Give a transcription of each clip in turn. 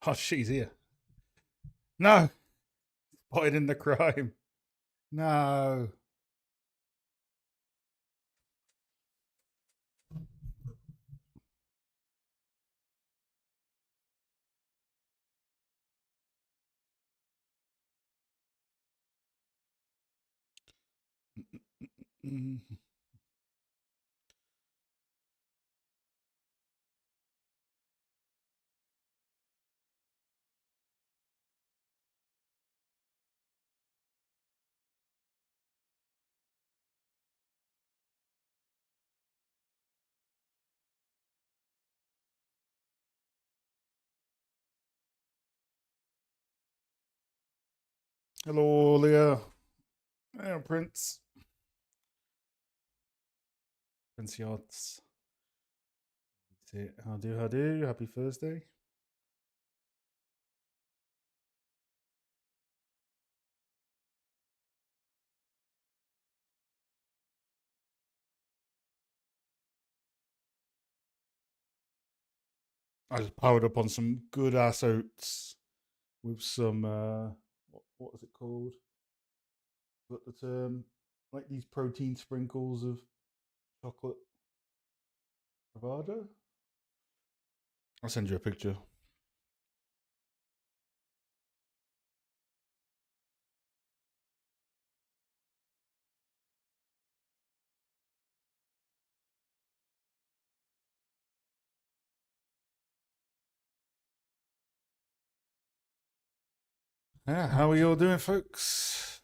Oh, she's here. No, spotted in the crime. No. Mm. Hello, Leah. Hey, Prince. Prince Yachts. How do, how do? Happy Thursday. I just powered up on some good ass oats with some, what is it called? Got the term? Like these protein sprinkles of chocolate bravado. I'll send you a picture. Yeah, how are you all doing, folks?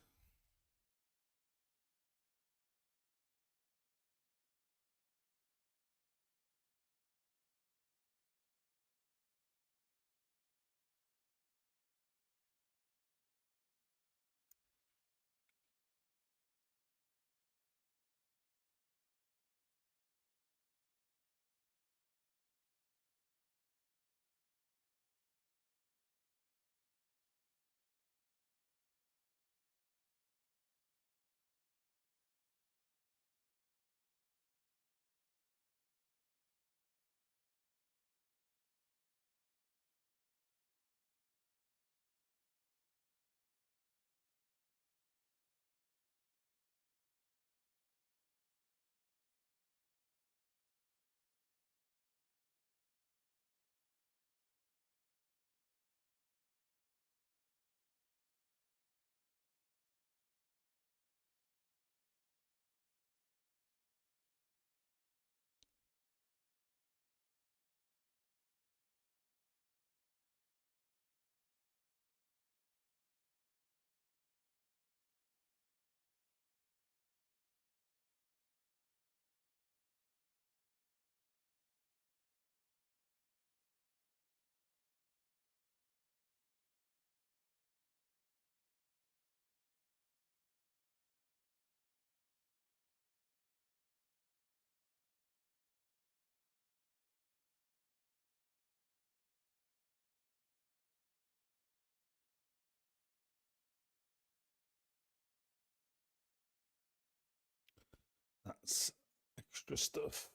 That's extra stuff.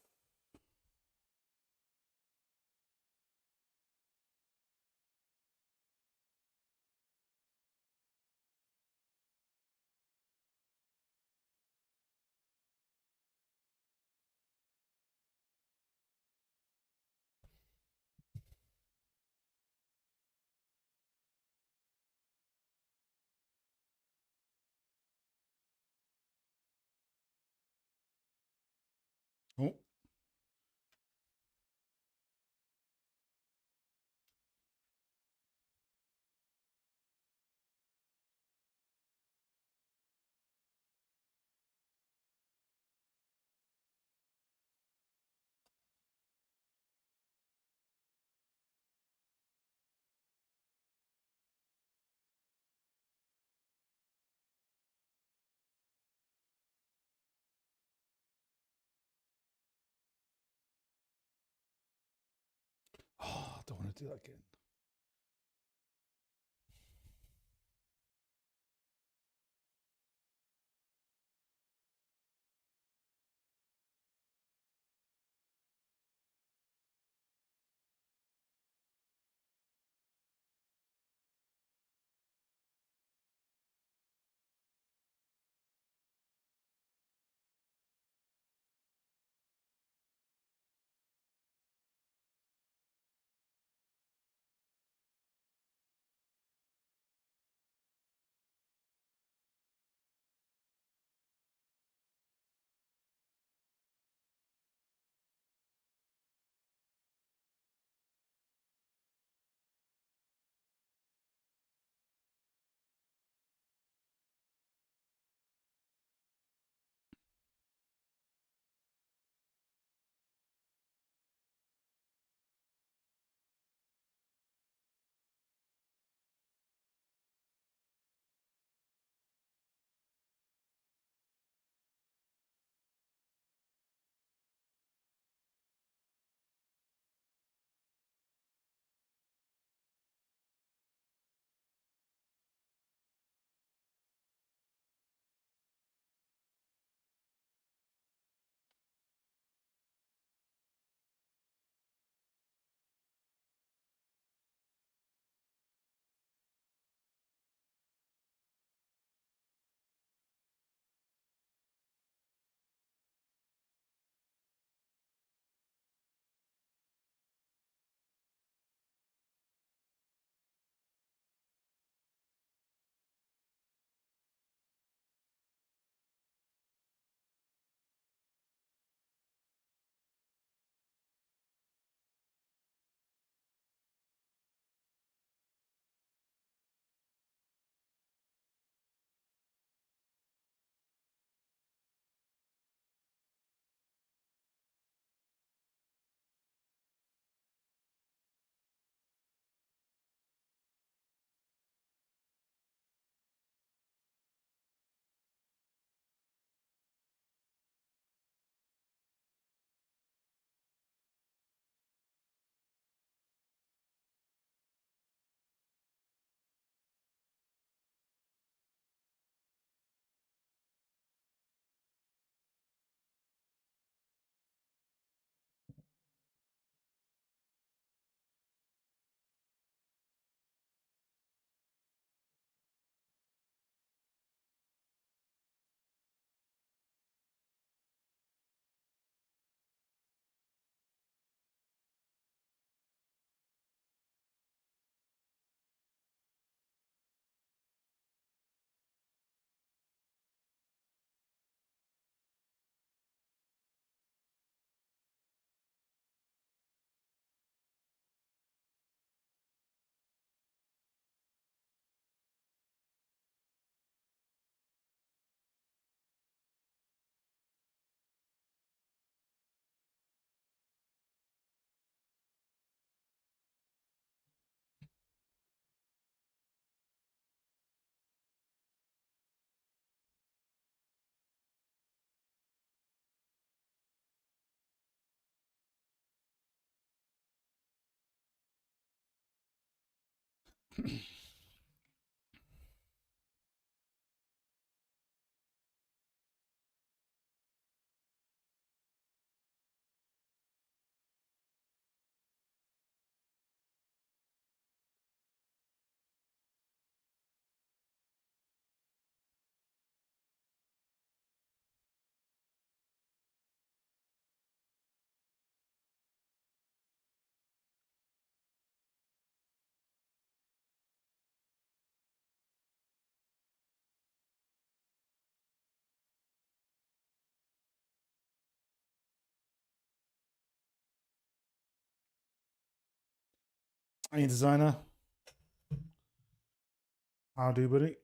Oh, oh, I don't want to do that again. Hey, designer. How do, buddy?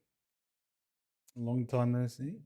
Long time no see.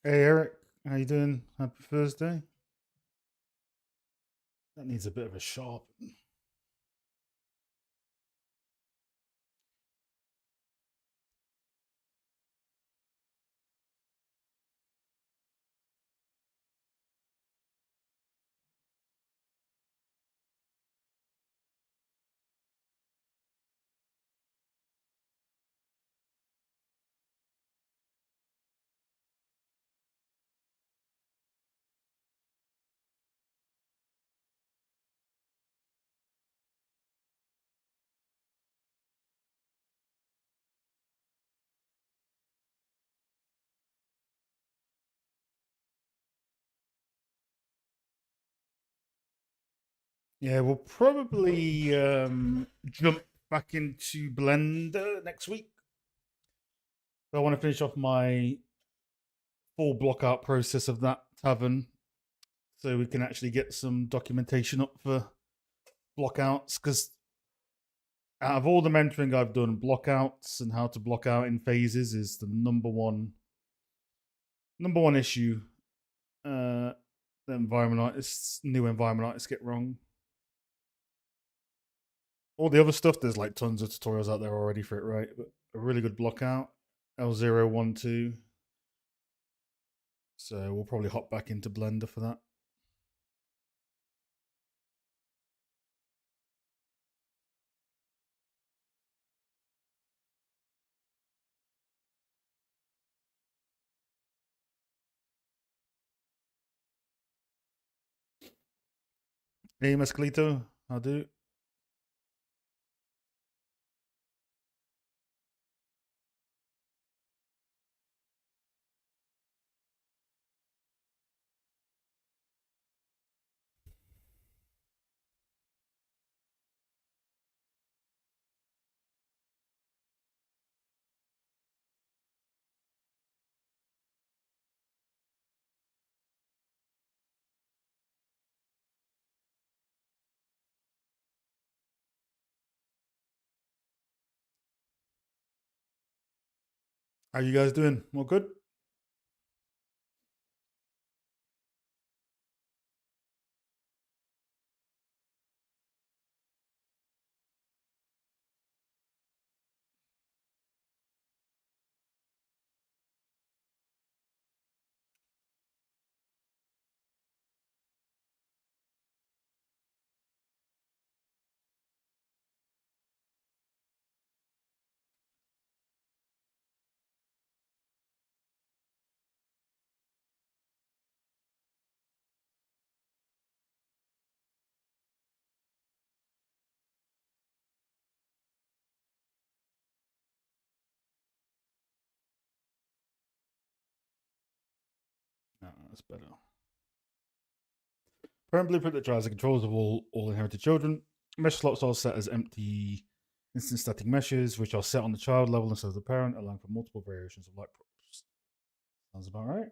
Hey, Eric. How you doing? Happy Thursday. That needs a bit of a sharp. Yeah, we'll probably jump back into Blender next week. I want to finish off my full block out process of that tavern so we can actually get some documentation up for blockouts. Because out of all the mentoring I've done, blockouts and how to block out in phases is the number one issue. The environment artists, new environment artists get wrong. All the other stuff, there's like tons of tutorials out there already for it, right? But a really good blockout, L012. So we'll probably hop back into Blender for that. Hey, Mescalito, how do? How you guys doing? All good? No, that's better. Parent blueprint that drives the controls of all inherited children. Mesh slots are set as empty instant static meshes, which are set on the child level instead of the parent, allowing for multiple variations of light props. Sounds about right.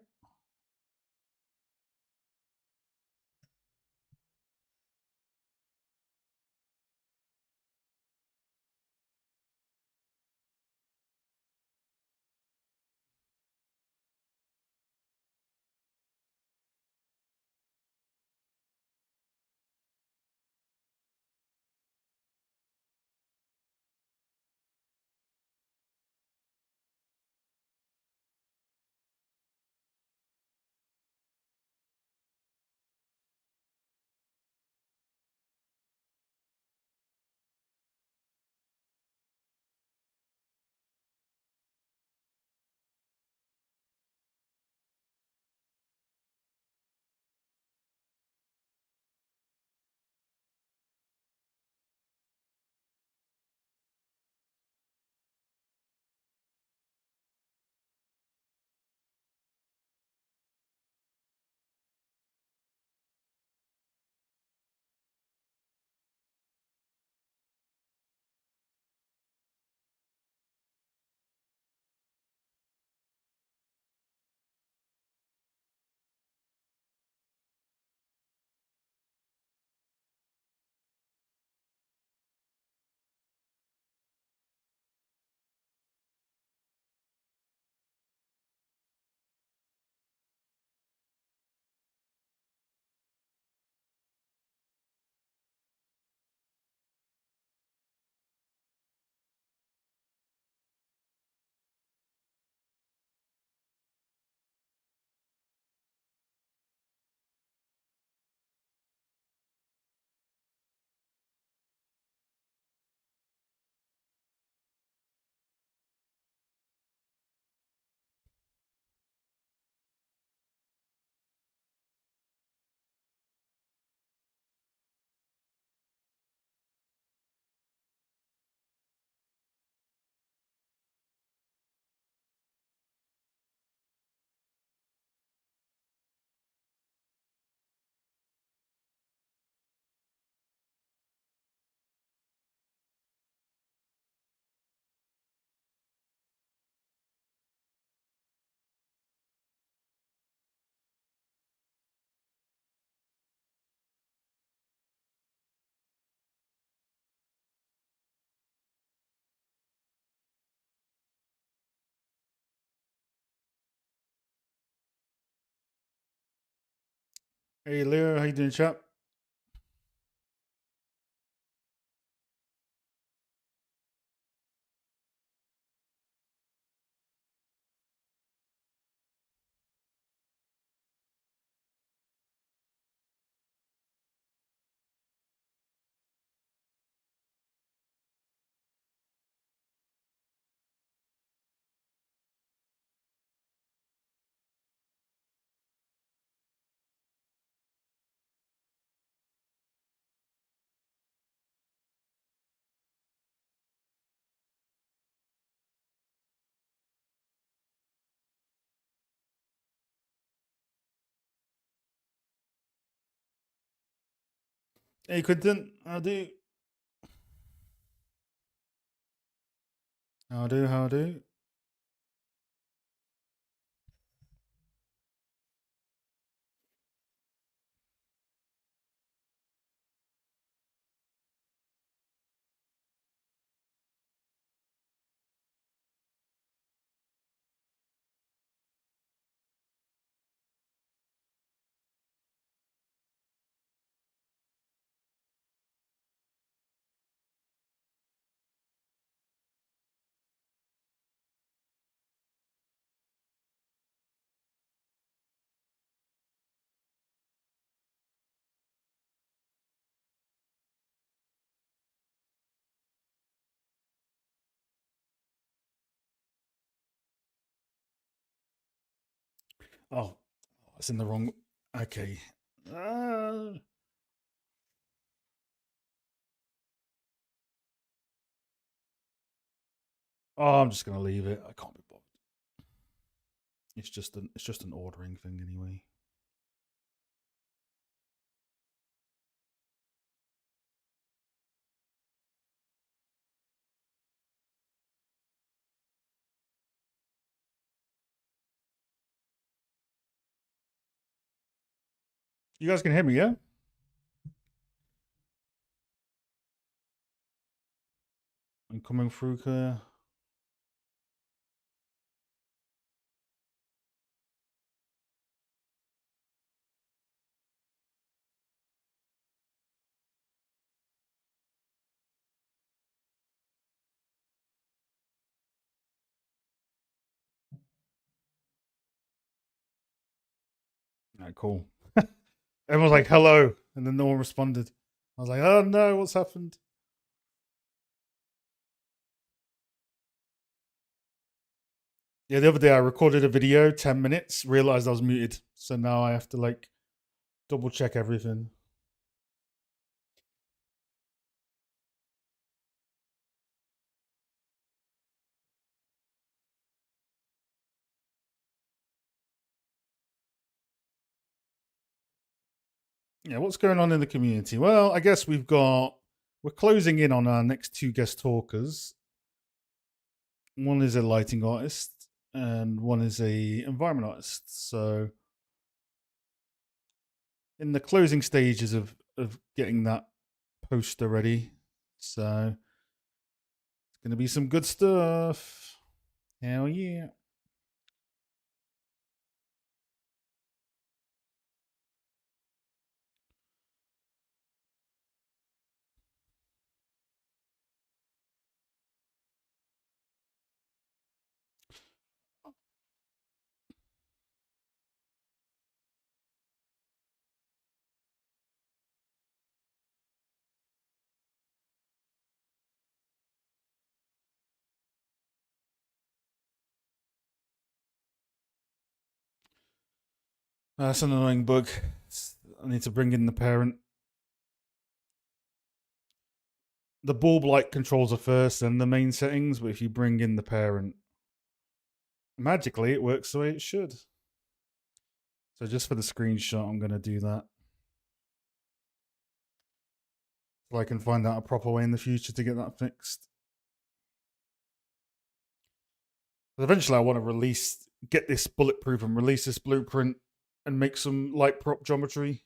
Hey Leo, how you doing, chap? Hey Quentin, how do? How do? How do? Oh, it's in the wrong. Okay. Uh, oh, I'm just gonna leave it. I can't be bothered. It's just an ordering thing anyway. You guys can hear me, yeah? I'm coming through clear. Alright, cool. Everyone was like, hello. And then no one responded. I was like, oh no, what's happened? Yeah, the other day I recorded a video, 10 minutes, realized I was muted. So now I have to like double check everything. Yeah, what's going on in the community? Well, I guess we're closing in on our next two guest talkers. One is a lighting artist and one is a environment artist. So in the closing stages of getting that poster ready. So it's gonna be some good stuff. Hell yeah. That's an annoying bug. I need to bring in the parent. The bulb light controls are first, then the main settings, but if you bring in the parent, magically it works the way it should. So just for the screenshot, I'm going to do that. So I can find out a proper way in the future to get that fixed. But eventually, I want to get this bulletproof and release this blueprint and make some light prop geometry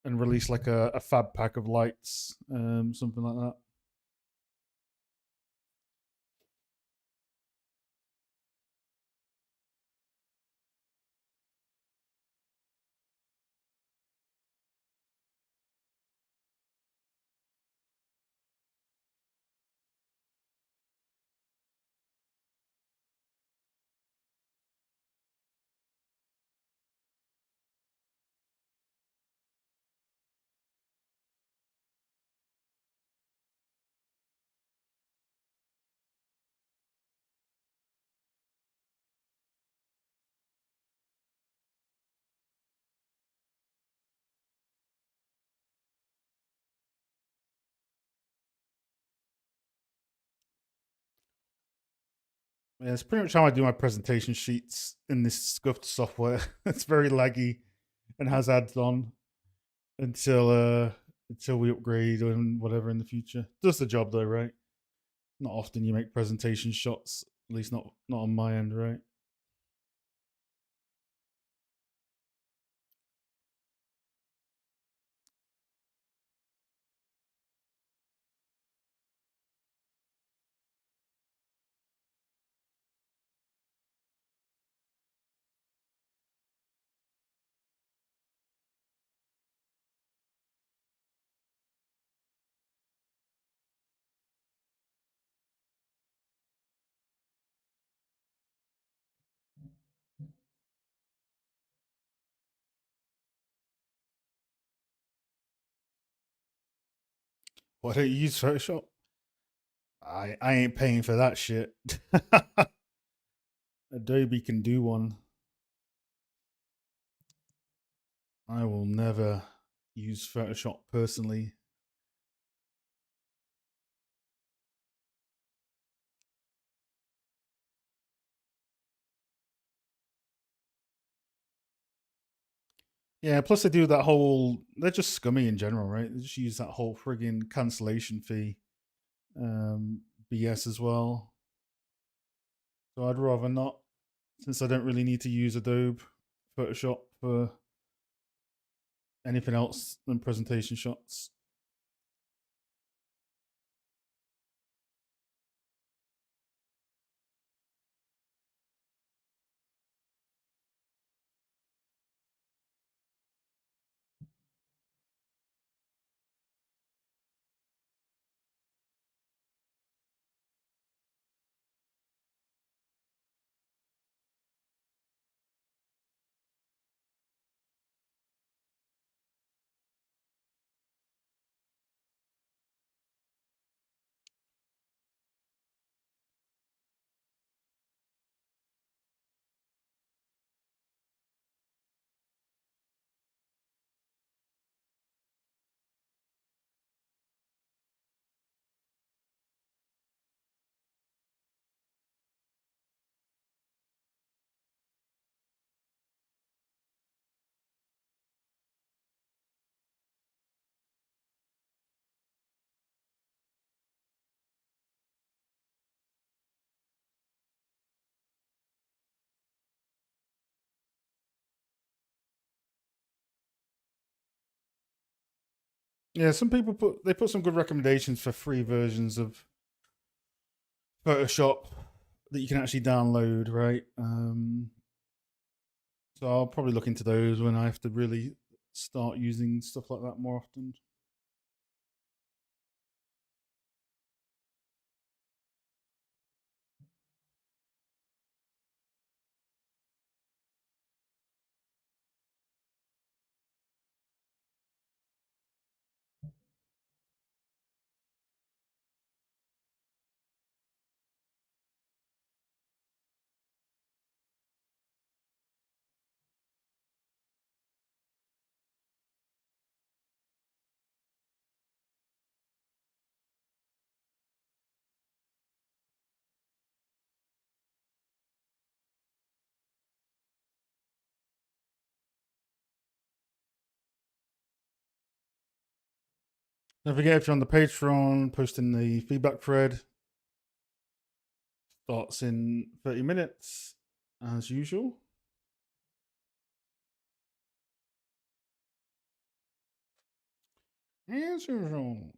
and release like a fab pack of lights, something like that. Yeah, it's pretty much how I do my presentation sheets in this scuffed software. It's very laggy and has ads on until uh until we upgrade and whatever in the future. Does the job though, right? Not often you make presentation shots, at least not on my end, right? Why don't you use Photoshop? I ain't paying for that shit. Adobe can do one. I will never use Photoshop personally. Yeah, plus they do that whole. They're just scummy in general, right? They just use that whole frigging cancellation fee um, BS as well. So I'd rather not, since I don't really need to use Adobe Photoshop for anything else than presentation shots. Yeah, some people put some good recommendations for free versions of Photoshop that you can actually download, right? So I'll probably look into those when I have to really start using stuff like that more often. Don't forget if you're on the Patreon, posting the feedback thread starts in 30 minutes as usual. As usual.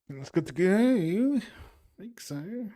That's good to go. I think so.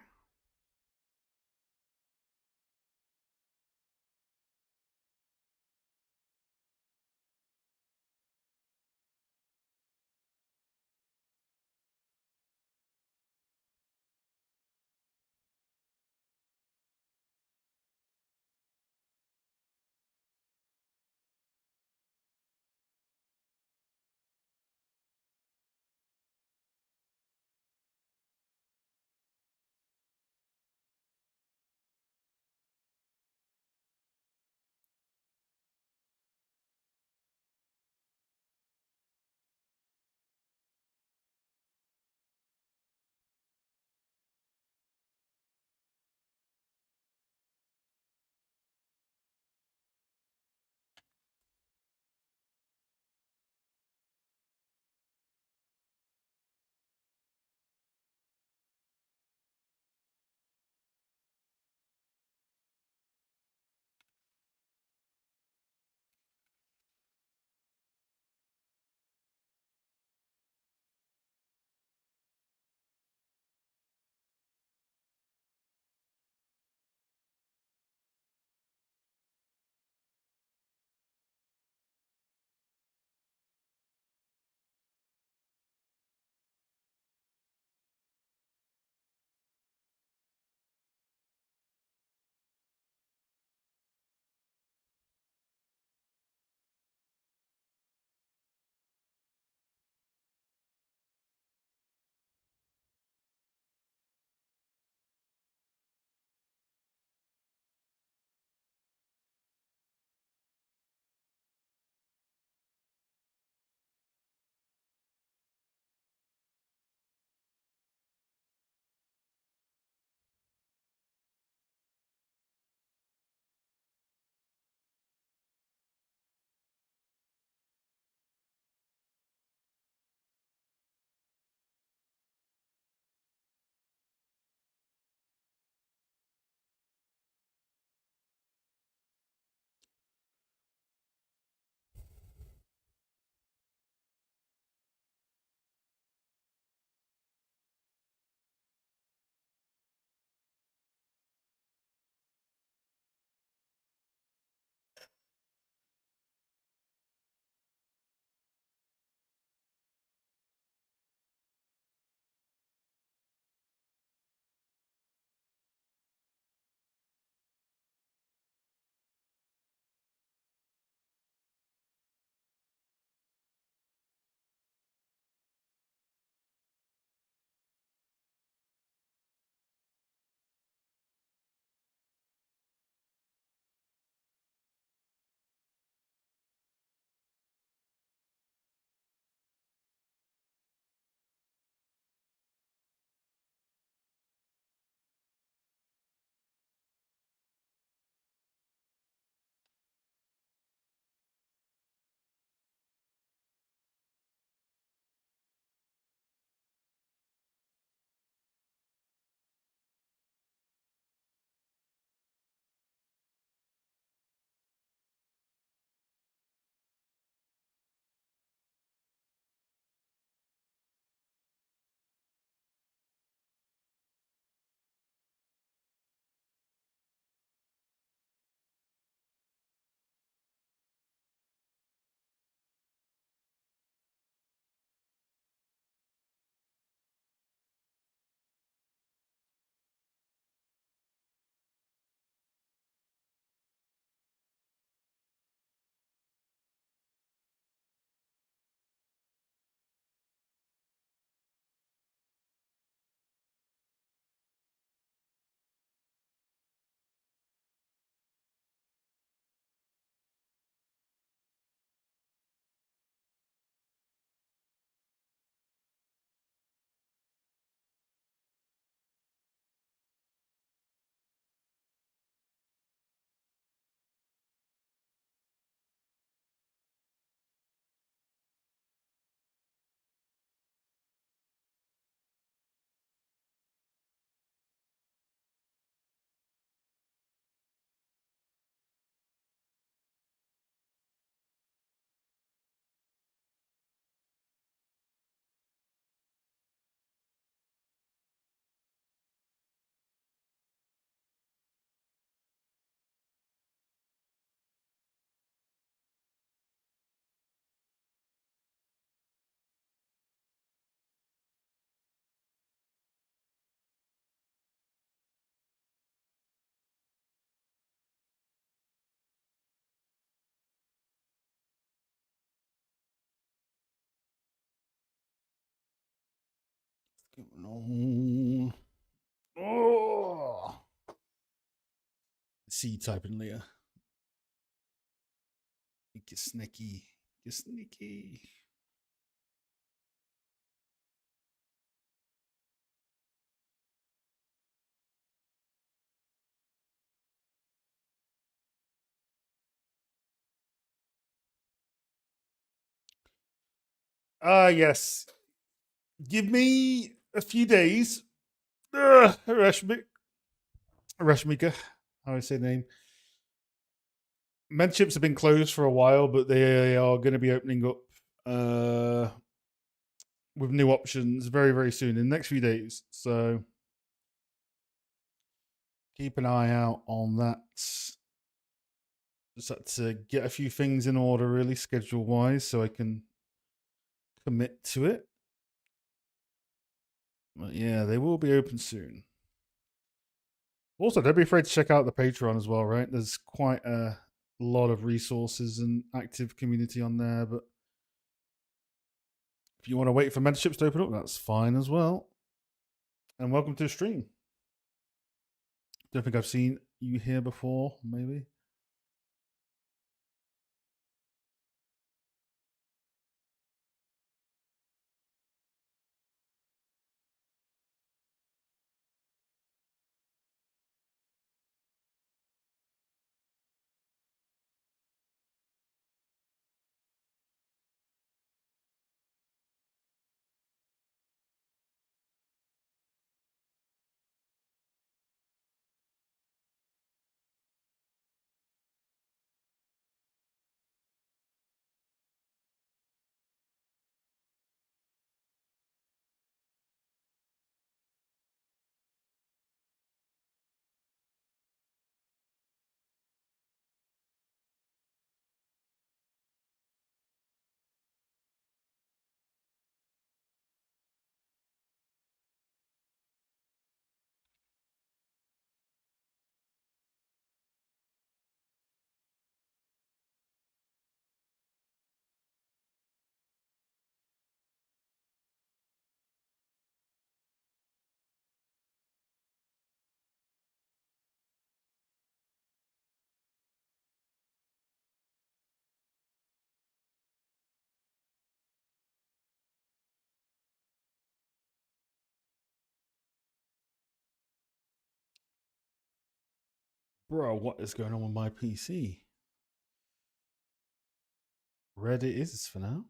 going on? Oh, C typing Leah. Get sneaky. Get sneaky. Yes. Give me a few days. Rashmika, how do I say the name? Menchips have been closed for a while, but they are going to be opening up with new options very, very soon in the next few days. So keep an eye out on that. Just had to get a few things in order, really, schedule wise, so I can commit to it. But yeah, they will be open soon. Also, don't be afraid to check out the Patreon as well, right? There's quite a lot of resources and active community on there. But if you want to wait for mentorships to open up, that's fine as well. And welcome to the stream. Don't think I've seen you here before, maybe. Bro, what is going on with my PC? Red it is for now.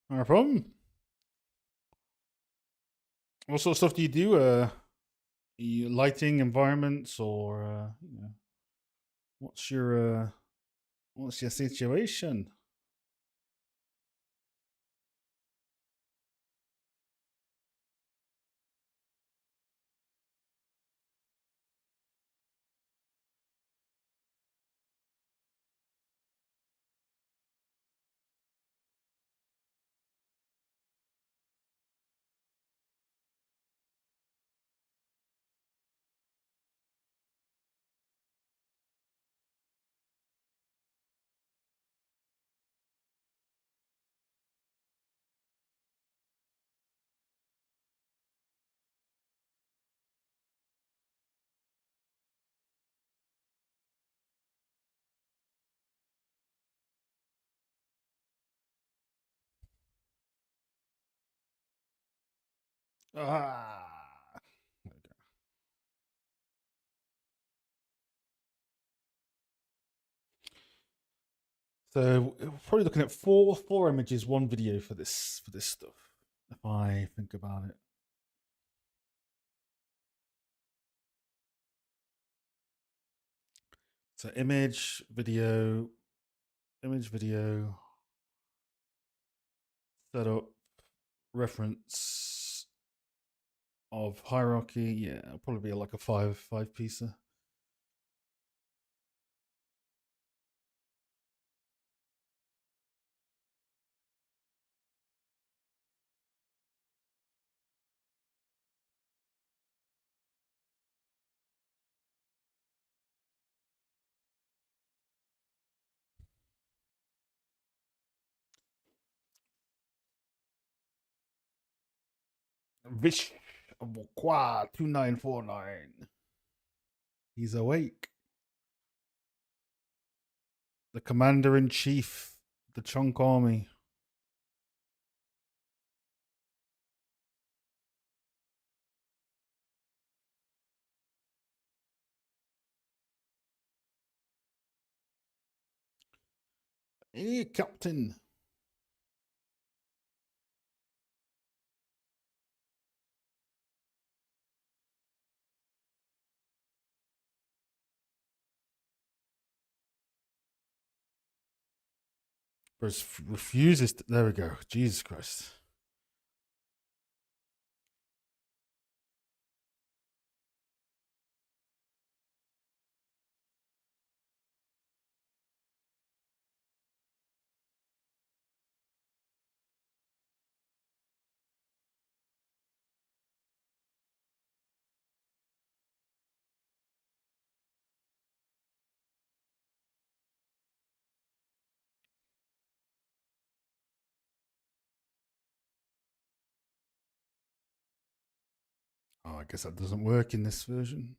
No problem. What sort of stuff do you do? You lighting environments, or what's your situation? Ah. So we're probably looking at four images, one video for this stuff. If I think about it. So image, video, setup, reference of hierarchy. Yeah, it'll probably be like a five piecer. Vish Qua 2949. He's awake. The commander in chief, the Chunk Army. Hey, Captain. Refuses. There we go. Jesus Christ. Oh, I guess that doesn't work in this version.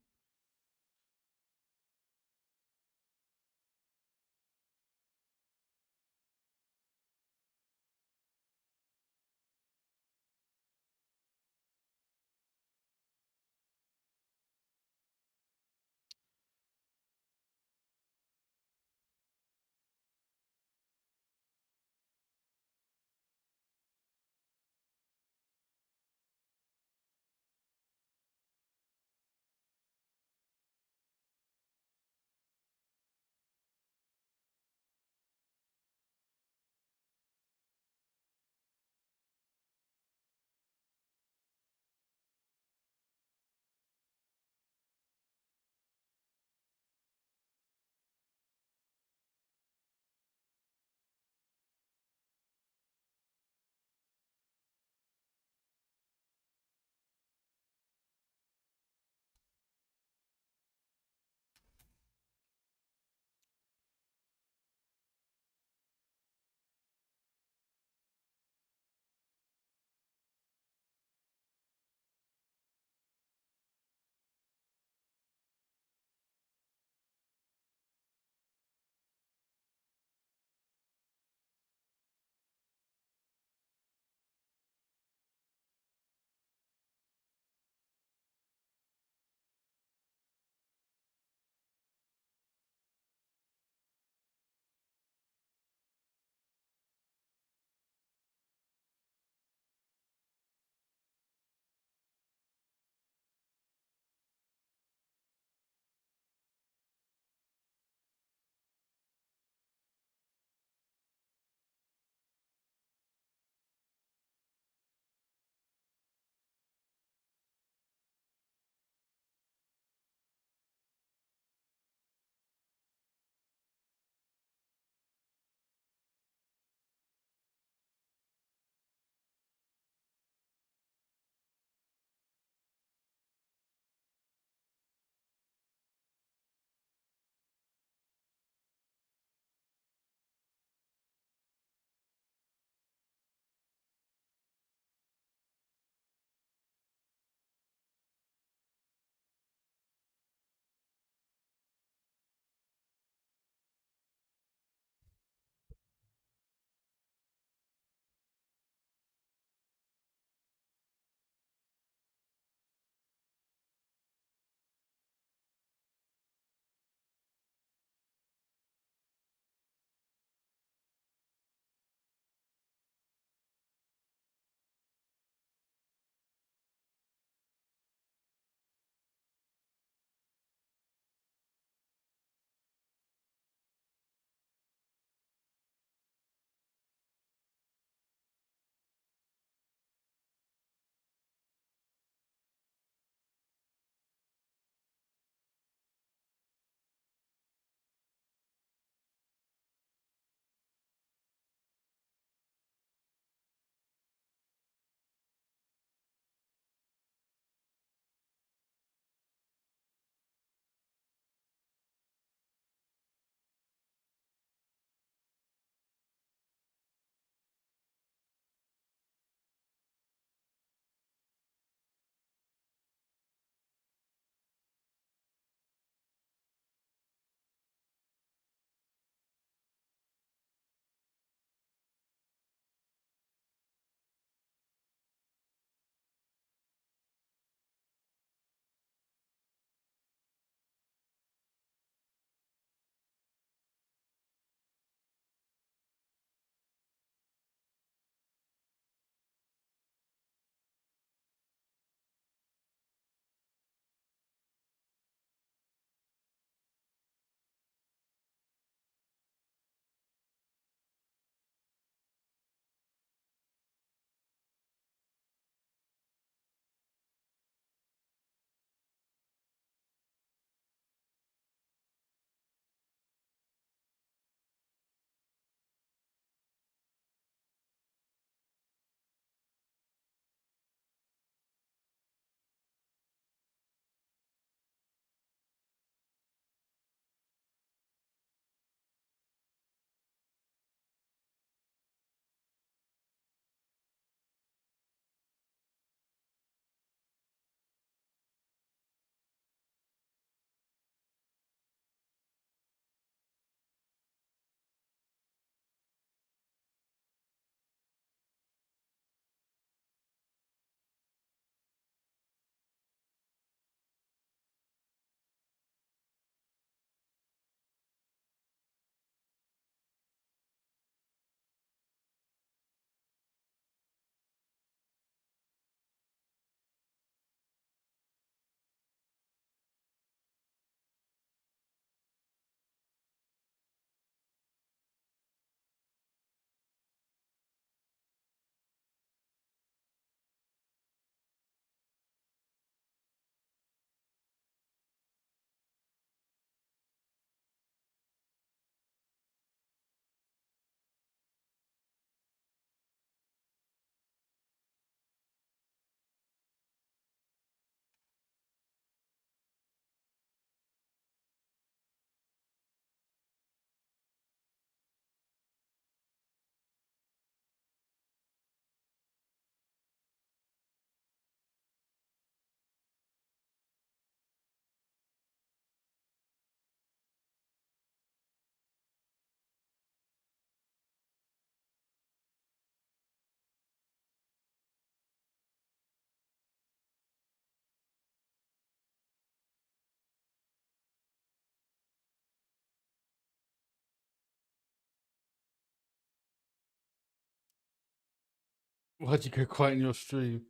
Why'd you go quiet in your stream?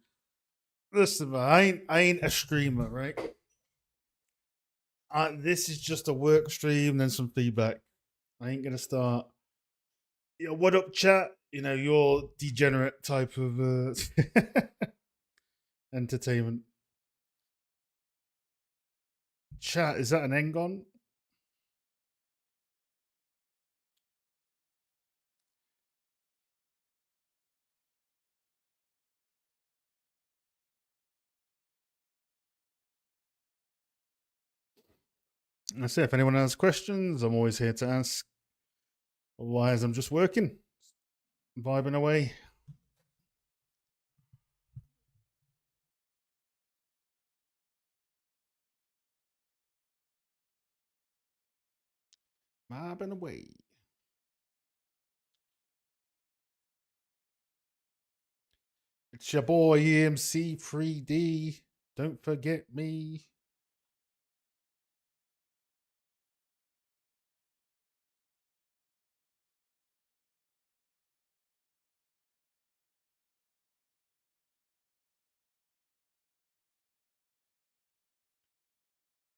Listen, man, I ain't a streamer, right? This is just a work stream, then some feedback. I ain't gonna start. What up, chat? Your degenerate type of entertainment. Chat, is that an Engon? I say, if anyone has questions, I'm always here to ask. Otherwise, I'm just working, vibing away. Vibing away. It's your boy EMC 3D. Don't forget me.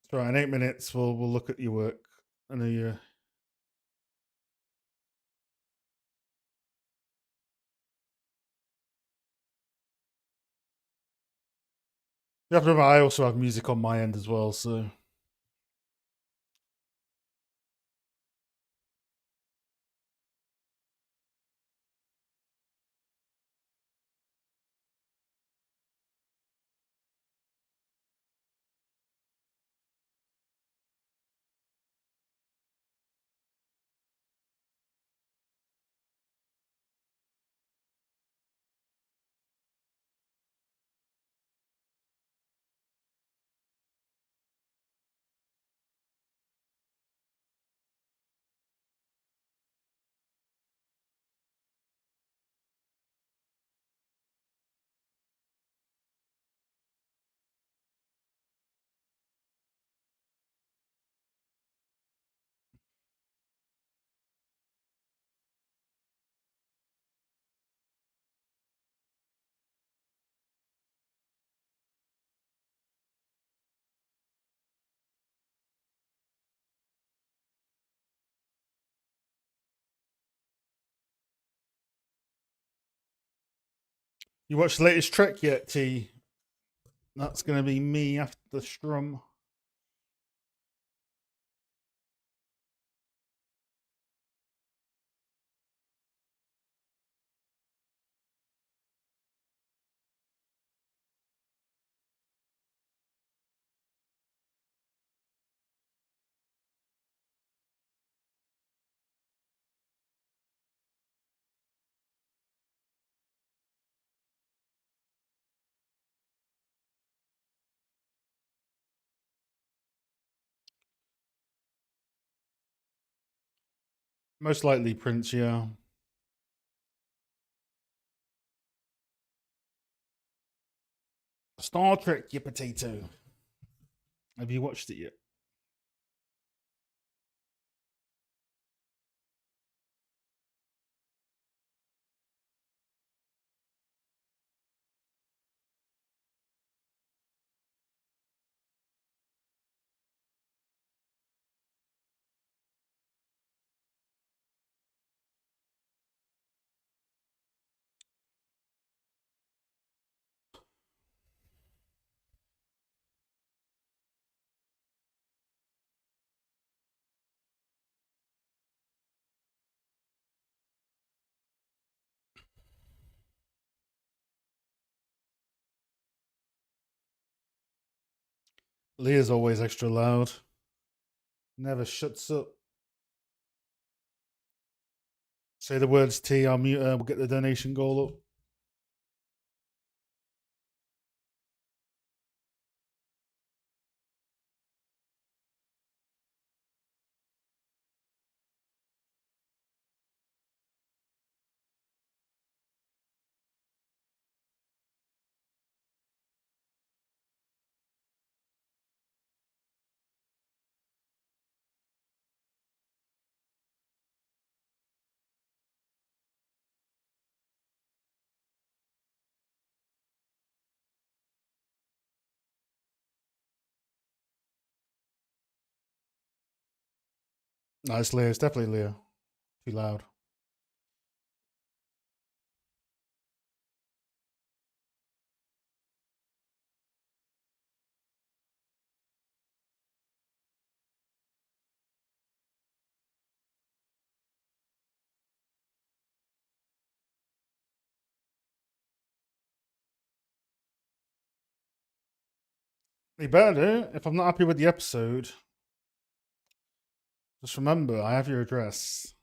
That's right. In 8 minutes, we'll look at your work. I know you. You have to remember, I also have music on my end as well, so. You watched the latest Trek yet, T? That's going to be me after the strum. Most likely Prince, yeah. Star Trek, you potato. Have you watched it yet? Leah's always extra loud. Never shuts up. Say the words T, I'll mute her. We'll get the donation goal up. No, it's Leah. It's definitely Leah. Too loud. You better do. If I'm not happy with the episode, just remember I have your address.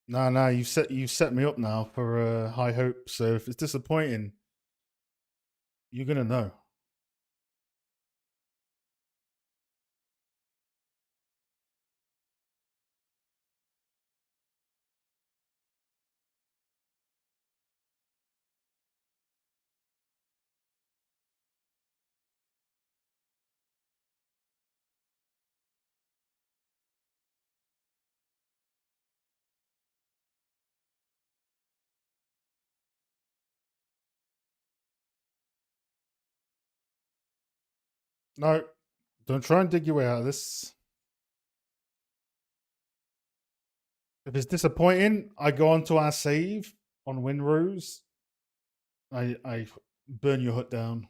No, no, you set me up now for high hope. So if it's disappointing, you're gonna know. No, don't try and dig your way out of this. If it's disappointing, I go on to our save on Winrose. I burn your hut down.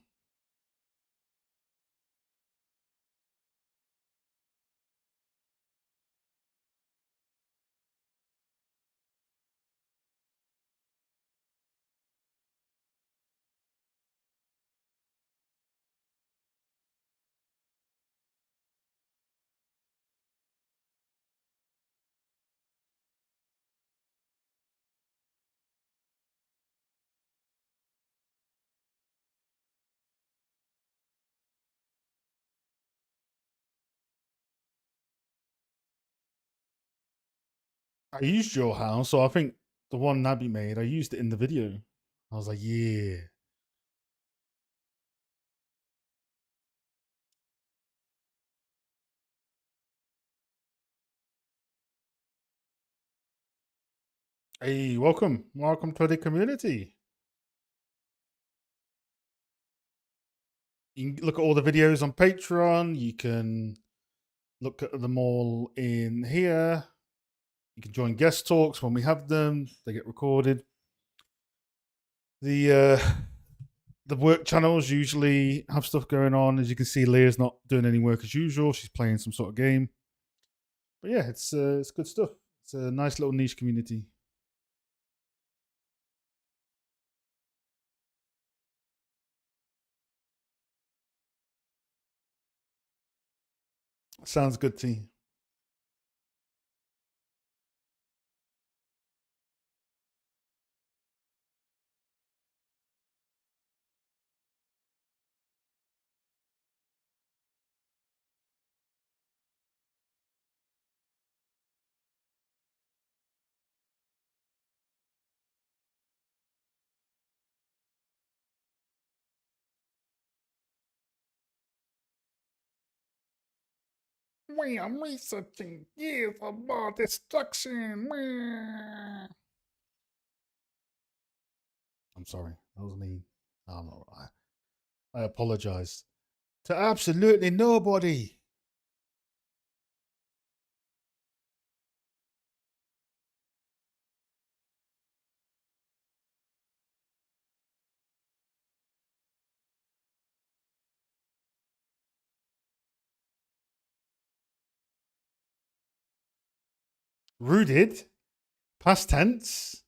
I used your house, so I think the one Nabi made, I used it in the video. I was like, yeah. Hey, welcome. Welcome to the community. You can look at all the videos on Patreon. You can look at them all in here. You can join guest talks when we have them. They get recorded. The work channels usually have stuff going on. As you can see, Leah's not doing any work as usual. She's playing some sort of game. But yeah, it's good stuff. It's a nice little niche community. Sounds good to you. We are researching years of more destruction. I'm sorry. That was me. I'm not, I apologize to absolutely nobody. Rooted, past tense.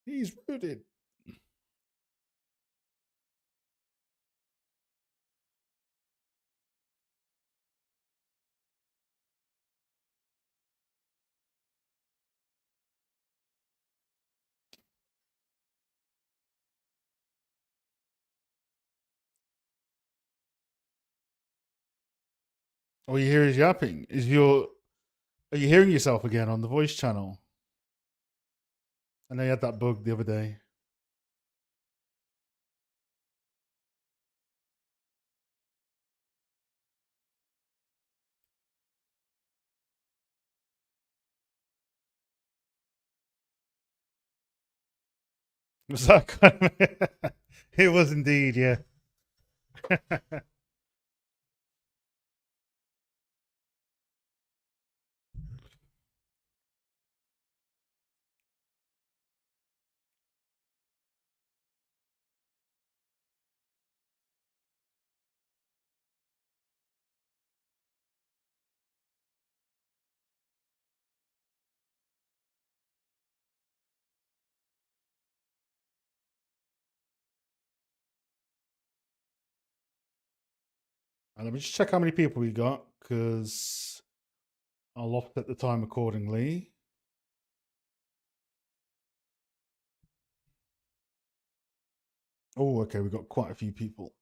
He's rooted. All you hear is yapping. Are you hearing yourself again on the voice channel? I know you had that bug the other day. Was that kind of? It was indeed, yeah. Let me just check how many people we got, because I'll offset the time accordingly. Oh, okay, we got quite a few people.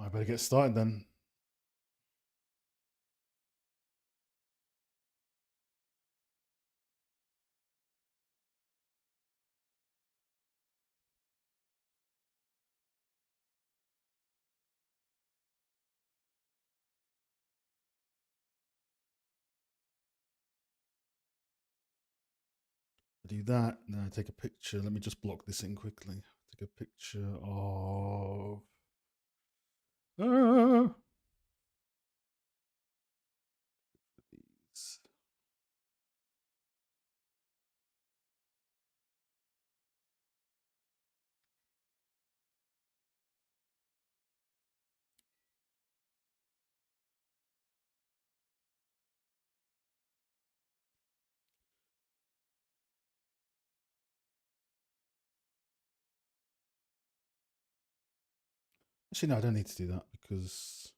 I better get started then. Do that. Now take a picture. Let me just block this in quickly. Take a picture of. Ah, these. Actually, no, I don't need to do that because.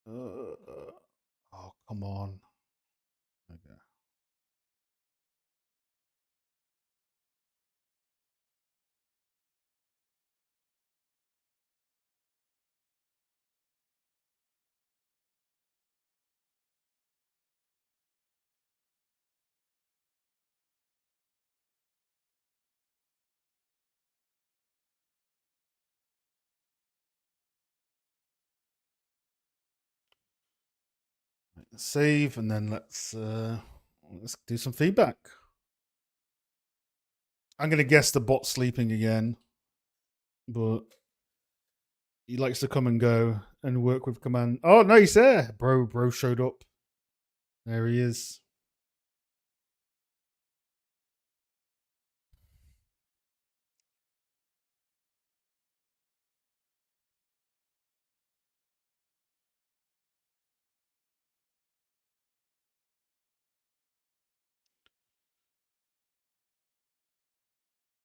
Oh, come on. Okay. Let's save and then let's do some feedback. I'm gonna guess the bot's sleeping again, but he likes to come and go and work with command. Oh no, he's there, bro. Bro showed up. There he is.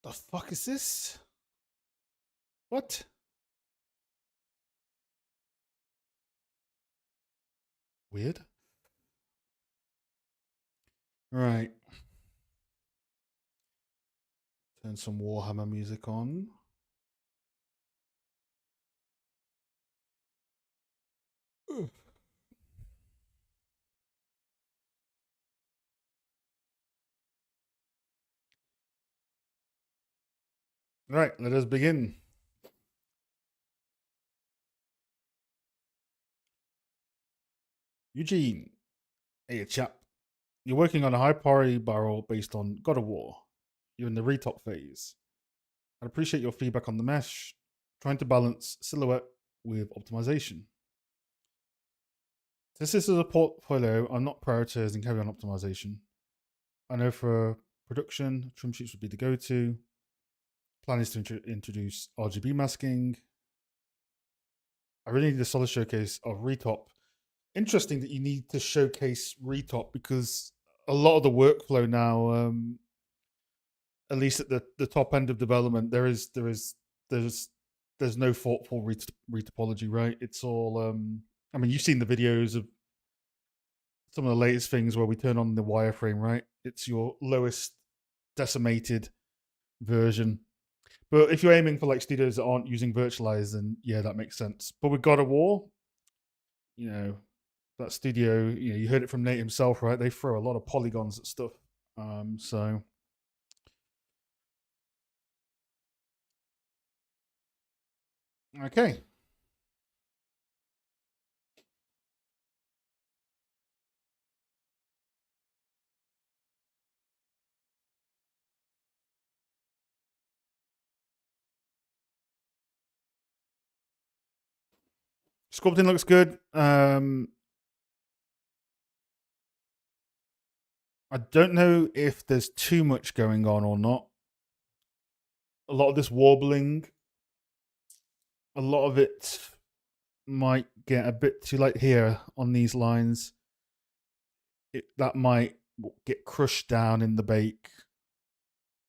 The fuck is this? What? Weird. Right. Turn some Warhammer music on. Right, let us begin. Eugene, hey, chap. You're working on a high priority barrel based on God of War. You're in the retop phase. I'd appreciate your feedback on the mesh, trying to balance silhouette with optimization. Since this is a portfolio, I'm not prioritizing heavy on optimization. I know for production, trim sheets would be the go to. Plan is to introduce RGB masking. I really need a solid showcase of Retop. Interesting that you need to showcase Retop because a lot of the workflow now, at least at the top end of development, there's there's no thoughtful retopology, right? It's all I mean, you've seen the videos of some of the latest things where we turn on the wireframe, right? It's your lowest decimated version. But if you're aiming for like studios that aren't using virtualize, then yeah, that makes sense. But with God of War, you know, that studio, you heard it from Nate himself, right? They throw a lot of polygons at stuff. So okay. Sculpting looks good. I don't know if there's too much going on or not. A lot of this warbling, a lot of it might get a bit too light here on these lines. That might get crushed down in the bake,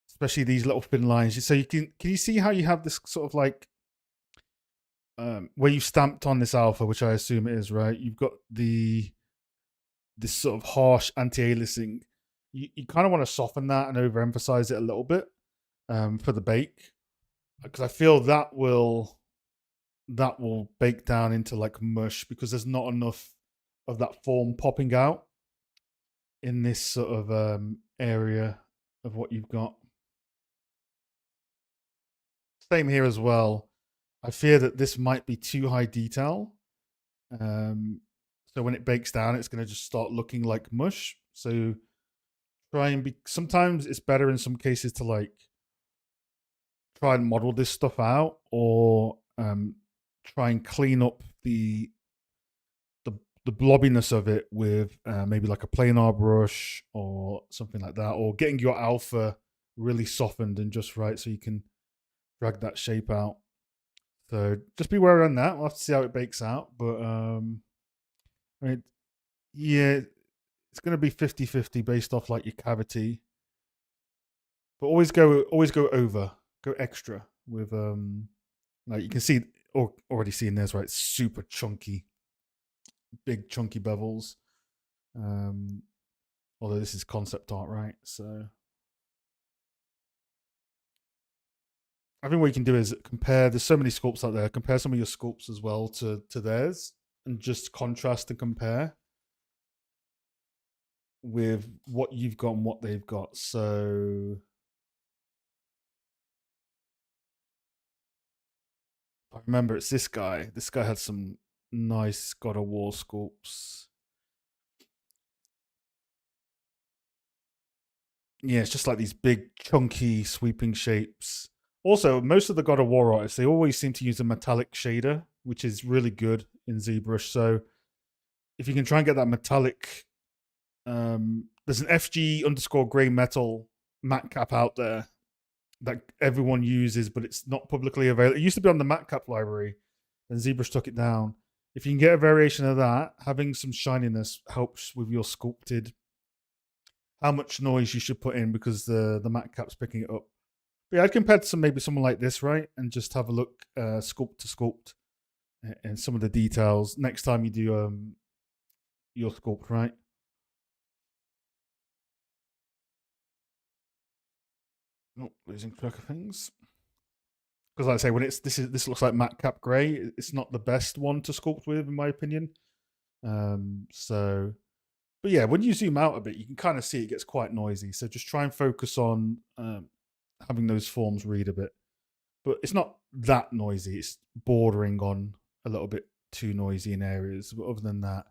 especially these little thin lines. So can you see how you have this sort of like where you stamped on this alpha, which I assume it is, right? You've got this sort of harsh anti-aliasing. You kind of want to soften that and overemphasize it a little bit for the bake, because I feel that will bake down into like mush because there's not enough of that form popping out in this sort of area of what you've got. Same here as well. I fear that this might be too high detail. So when it bakes down, it's going to just start looking like mush. So try and be. Sometimes it's better in some cases to like try and model this stuff out, or try and clean up the blobbiness of it with maybe like a planar brush or something like that, or getting your alpha really softened and just right so you can drag that shape out. So just be aware on that. We'll have to see how it bakes out. But I mean, yeah, it's going to be 50-50 based off like your cavity. But always go over, go extra with like you can see or already seeing this, right? Super chunky, big chunky bevels. Although this is concept art, right? So I think what you can do is compare. There's so many sculpts out there. Compare some of your sculpts as well to theirs, and just contrast and compare with what you've got and what they've got. So I remember it's this guy. This guy had some nice God of War sculpts. Yeah, it's just like these big, chunky, sweeping shapes. Also, most of the God of War artists, they always seem to use a metallic shader, which is really good in ZBrush. So if you can try and get that metallic, there's an FG underscore grey metal matte cap out there that everyone uses, but it's not publicly available. It used to be on the matte cap library, and ZBrush took it down. If you can get a variation of that, having some shininess helps with your sculpted. How much noise you should put in because the matte cap's picking it up. But yeah, I'd compare to maybe someone like this, right? And just have a look sculpt to sculpt and some of the details next time you do your sculpt, right? Oh, losing track of things. Because like I say, when this looks like matte cap grey, it's not the best one to sculpt with, in my opinion. So, but yeah, when you zoom out a bit, you can kind of see it gets quite noisy. So just try and focus on having those forms read a bit. But it's not that noisy. It's bordering on a little bit too noisy in areas. But other than that,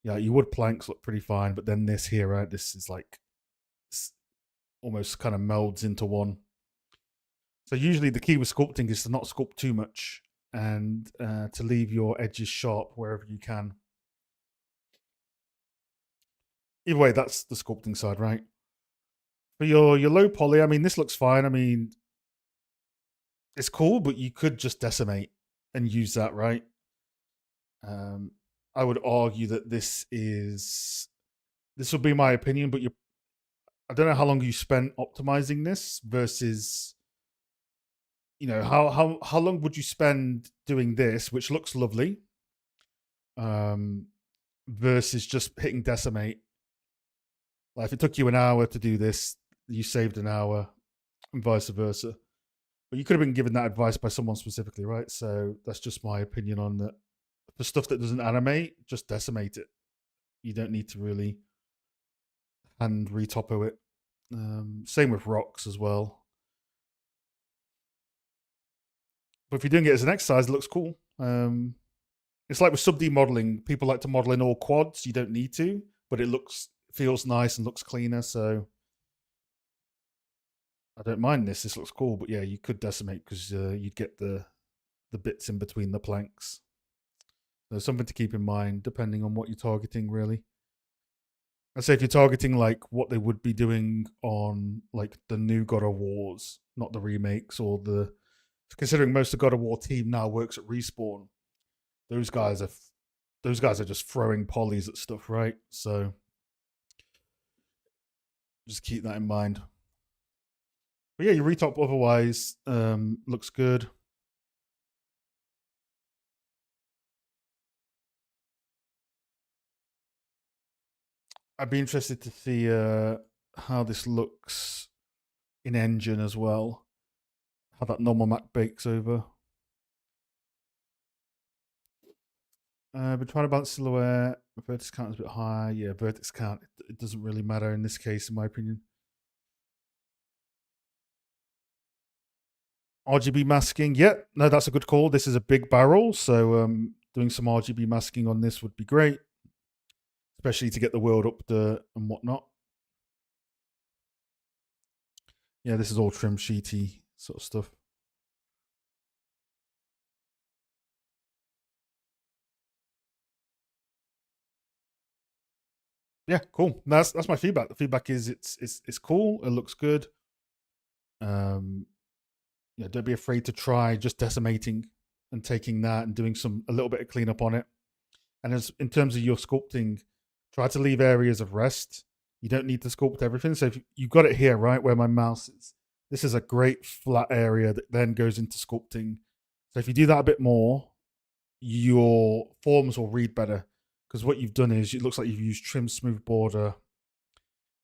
yeah, your wood planks look pretty fine. But then this here, right? This is like almost kind of melds into one. So usually the key with sculpting is to not sculpt too much and to leave your edges sharp wherever you can. Either way, that's the sculpting side, right? For your low poly, I mean, this looks fine. I mean, it's cool, but you could just decimate and use that, right? I would argue that this will be my opinion, but I don't know how long you spent optimizing this versus, how long would you spend doing this, which looks lovely, um, versus just hitting decimate. Like if it took you an hour to do this, you saved an hour, and vice versa. But you could have been given that advice by someone specifically, right? So that's just my opinion on that. For stuff that doesn't animate, just decimate it. You don't need to really hand retopo it. Same with rocks as well. But if you're doing it as an exercise, it looks cool. It's like with sub D modeling. People like to model in all quads. You don't need to, but it feels nice and looks cleaner. So I don't mind this. This looks cool. But yeah, you could decimate because you'd get the bits in between the planks. So something to keep in mind, depending on what you're targeting, really. I'd say if you're targeting like what they would be doing on like the new God of Wars, not the remakes or considering most of God of War team now works at Respawn, those guys are just throwing polys at stuff, right? So just keep that in mind. But yeah, your retop otherwise looks good. I'd be interested to see how this looks in engine as well. How that normal map bakes over. Been trying to balance silhouette. Vertex count is a bit high. Yeah, vertex count, it doesn't really matter in this case, in my opinion. RGB masking, yeah, no, that's a good call. This is a big barrel, so doing some RGB masking on this would be great, especially to get the world up and whatnot. Yeah, this is all trim sheety sort of stuff. Yeah, cool. That's my feedback. The feedback is it's cool. It looks good. Yeah, don't be afraid to try just decimating and taking that and doing a little bit of cleanup on it. And as in terms of your sculpting, try to leave areas of rest. You don't need to sculpt everything. So if you've got it here, right where my mouse is, this is a great flat area that then goes into sculpting. So if you do that a bit more, your forms will read better. Because what you've done is it looks like you've used trim smooth border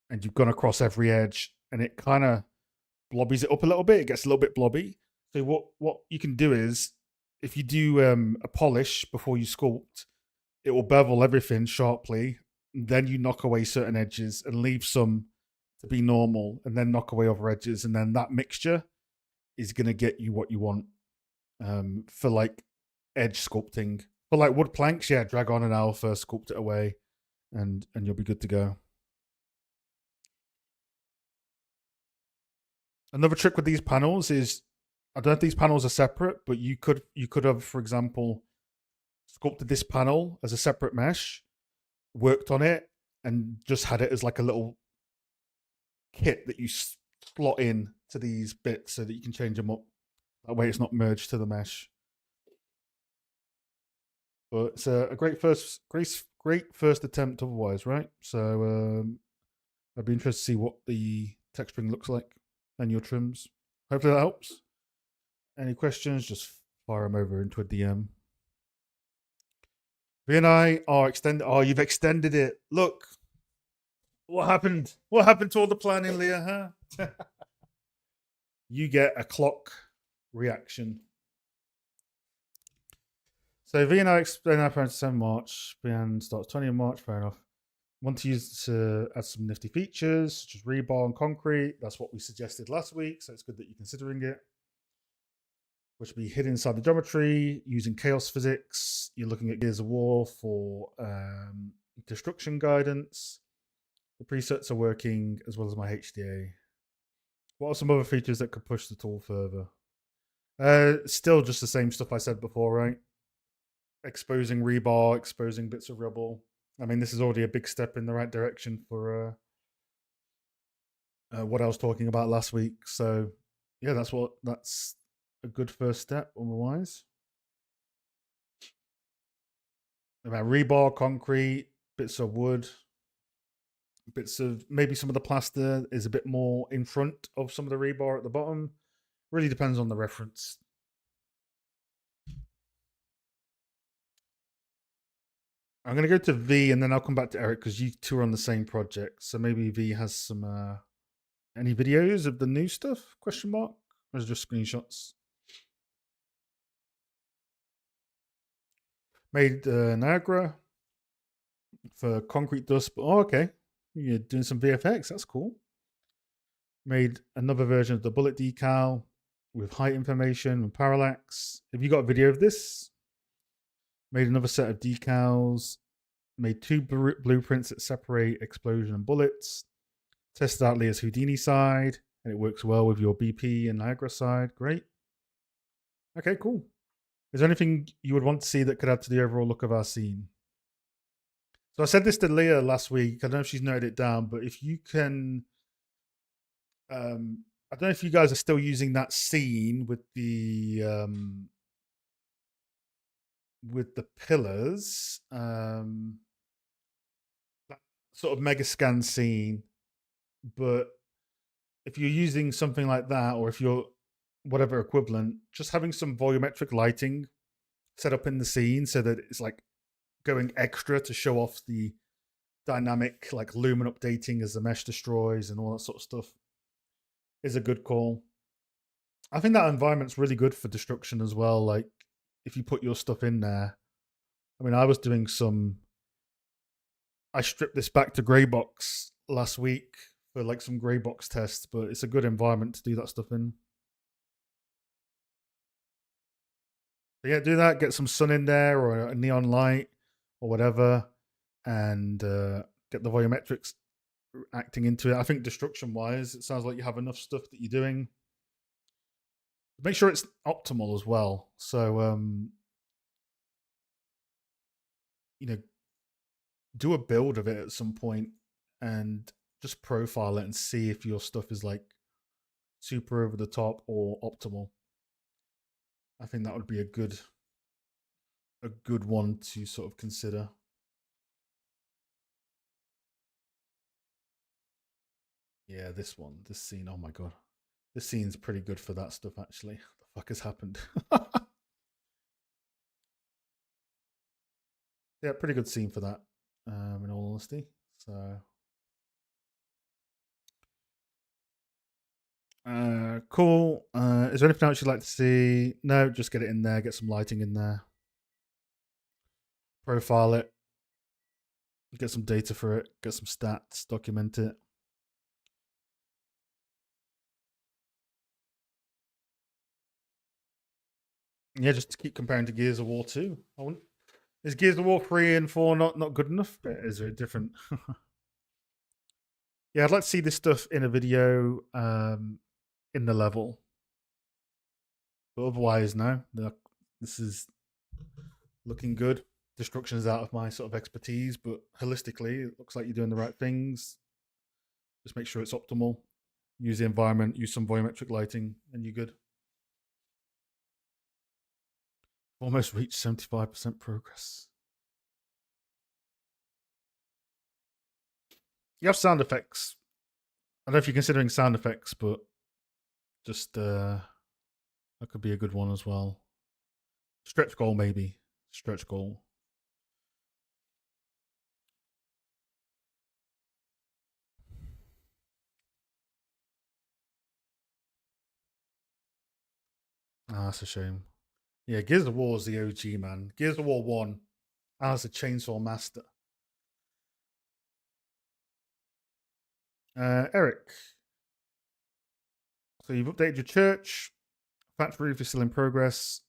and you've gone across every edge and it kind of blobbies it up a little bit. It gets a little bit blobby. So what you can do is if you do a polish before you sculpt, it will bevel everything sharply. Then you knock away certain edges and leave some to be normal, and then knock away other edges, and then that mixture is going to get you what you want for like edge sculpting. For like wood planks, yeah, drag on an alpha, sculpt it away, and you'll be good to go. Another trick with these panels is I don't know if these panels are separate, but you could have, for example, sculpted this panel as a separate mesh, worked on it, and just had it as like a little kit that you slot in to these bits so that you can change them up. That way, it's not merged to the mesh. But it's a great first attempt otherwise, right? So I'd be interested to see what the texturing looks like and your trims. Hopefully that helps. Any questions? Just fire them over into a DM. V and I are extended. Oh, you've extended it. Look, what happened? What happened to all the planning, Leah? Huh? You get a clock reaction. So VNI explain our plans 7 March. VN starts 20 March. Fair enough. Want to use to add some nifty features such as rebar and concrete. That's what we suggested last week, so it's good that you're considering it. Which will be hidden inside the geometry using chaos physics. You're looking at Gears of War for destruction guidance. The presets are working as well as my HDA. What are some other features that could push the tool further? Still just the same stuff I said before, right? Exposing rebar, exposing bits of rubble. I mean, this is already a big step in the right direction for what I was talking about last week. So, yeah, that's a good first step otherwise. about rebar, concrete, bits of wood, bits of maybe some of the plaster is a bit more in front of some of the rebar at the bottom. Really depends on the reference. I'm going to go to V and then I'll come back to Eric because you two are on the same project. So maybe V has some any videos of the new stuff? Question mark. Or is it just screenshots? Made Niagara for concrete dust. But oh, okay, you're doing some VFX. That's cool. Made another version of the bullet decal with height information and parallax. Have you got a video of this? Made another set of decals. Made two blueprints that separate explosion and bullets. Tested out Leah's Houdini side, and it works well with your BP and Niagara side. Great. Okay, cool. Is there anything you would want to see that could add to the overall look of our scene? So I said this to Leah last week. I don't know if she's noted it down, but if you can, I don't know if you guys are still using that scene with the pillars, that sort of mega scan scene. But if you're using something like that, or if you're whatever equivalent, just having some volumetric lighting set up in the scene so that it's like going extra to show off the dynamic, like lumen updating as the mesh destroys and all that sort of stuff is a good call. I think that environment's really good for destruction as well. Like if you put your stuff in there. I mean, I was doing I stripped this back to grey box last week for like some grey box tests, but it's a good environment to do that stuff in. But yeah, do that. Get some sun in there or a neon light or whatever, and get the volumetrics acting into it. I think destruction wise, it sounds like you have enough stuff that you're doing. Make sure it's optimal as well. So you know, do a build of it at some point and just profile it and see if your stuff is like super over the top or optimal. I think that would be a good one to sort of consider. Yeah, this scene. Oh my god, this scene's pretty good for that stuff. Actually, what the fuck has happened? Yeah, pretty good scene for that. In all honesty, so cool. Is there anything else you'd like to see? No, just get it in there. Get some lighting in there. Profile it. Get some data for it. Get some stats. Document it. Yeah, just to keep comparing to Gears of War 2. Is Gears of War 3 and 4 not good enough? Is it different? Yeah, I'd like to see this stuff in a video in the level. But otherwise, no. This is looking good. Destruction is out of my sort of expertise, but holistically, it looks like you're doing the right things. Just make sure it's optimal. Use the environment, use some volumetric lighting, and you're good. Almost reached 75% progress. You have sound effects. I don't know if you're considering sound effects, but just that could be a good one as well. Stretch goal, maybe. Stretch goal. Ah, that's a shame. Yeah, Gears of War is the OG, man. Gears of War 1 as a Chainsaw Master. Eric, so you've updated your church. Factory roof is still in progress.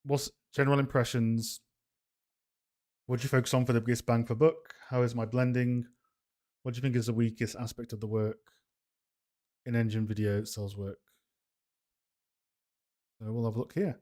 What's general impressions? What do you focus on for the biggest bang for buck? How is my blending? What do you think is the weakest aspect of the work? In engine video cells work. So we'll have a look here.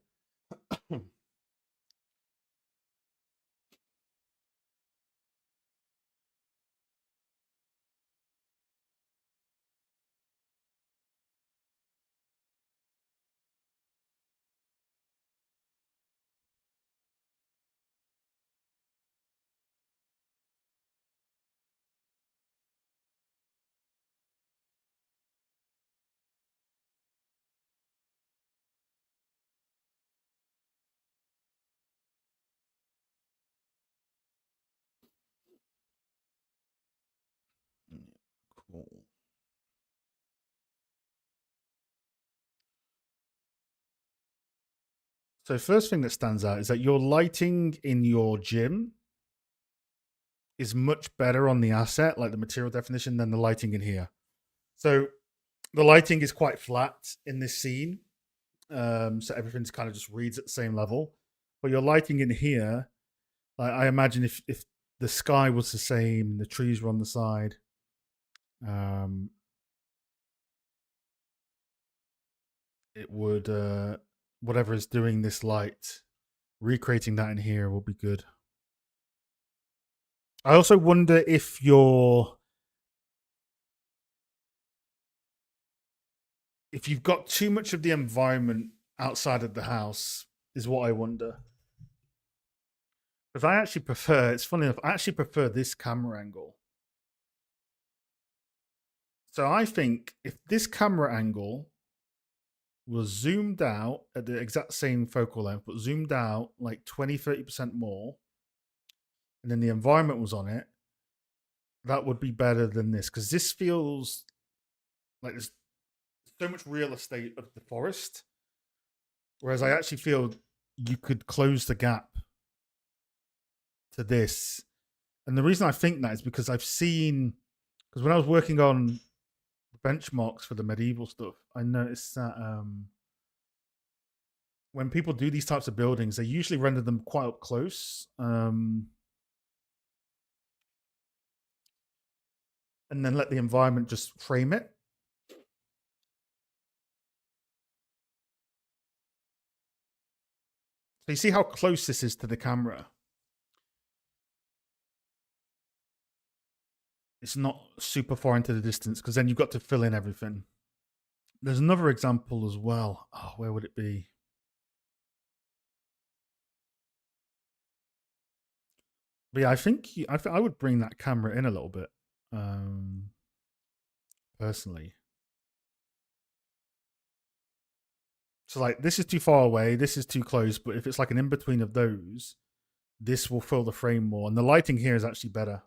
So first thing that stands out is that your lighting in your gym is much better on the asset, like the material definition, than the lighting in here. So the lighting is quite flat in this scene. So everything's kind of just reads at the same level. But your lighting in here, I imagine if the sky was the same, the trees were on the side, um, it would whatever is doing this light, recreating that in here will be good. I also wonder if you've got too much of the environment outside of the house, is what I wonder. Because I actually prefer, it's funny enough, I actually prefer this camera angle. So I think if this camera angle was zoomed out at the exact same focal length, but zoomed out like 20-30% more, and then the environment was on it, that would be better than this. Because this feels like there's so much real estate of the forest. Whereas I actually feel you could close the gap to this. And the reason I think that is because because when I was working on benchmarks for the medieval stuff, I noticed that when people do these types of buildings, they usually render them quite up close. And then let the environment just frame it. So you see how close this is to the camera? It's not super far into the distance because then you've got to fill in everything. There's another example as well. Oh, where would it be? But yeah, I think I would bring that camera in a little bit, personally. So like, this is too far away, this is too close. But if it's like an in between of those, this will fill the frame more. And the lighting here is actually better.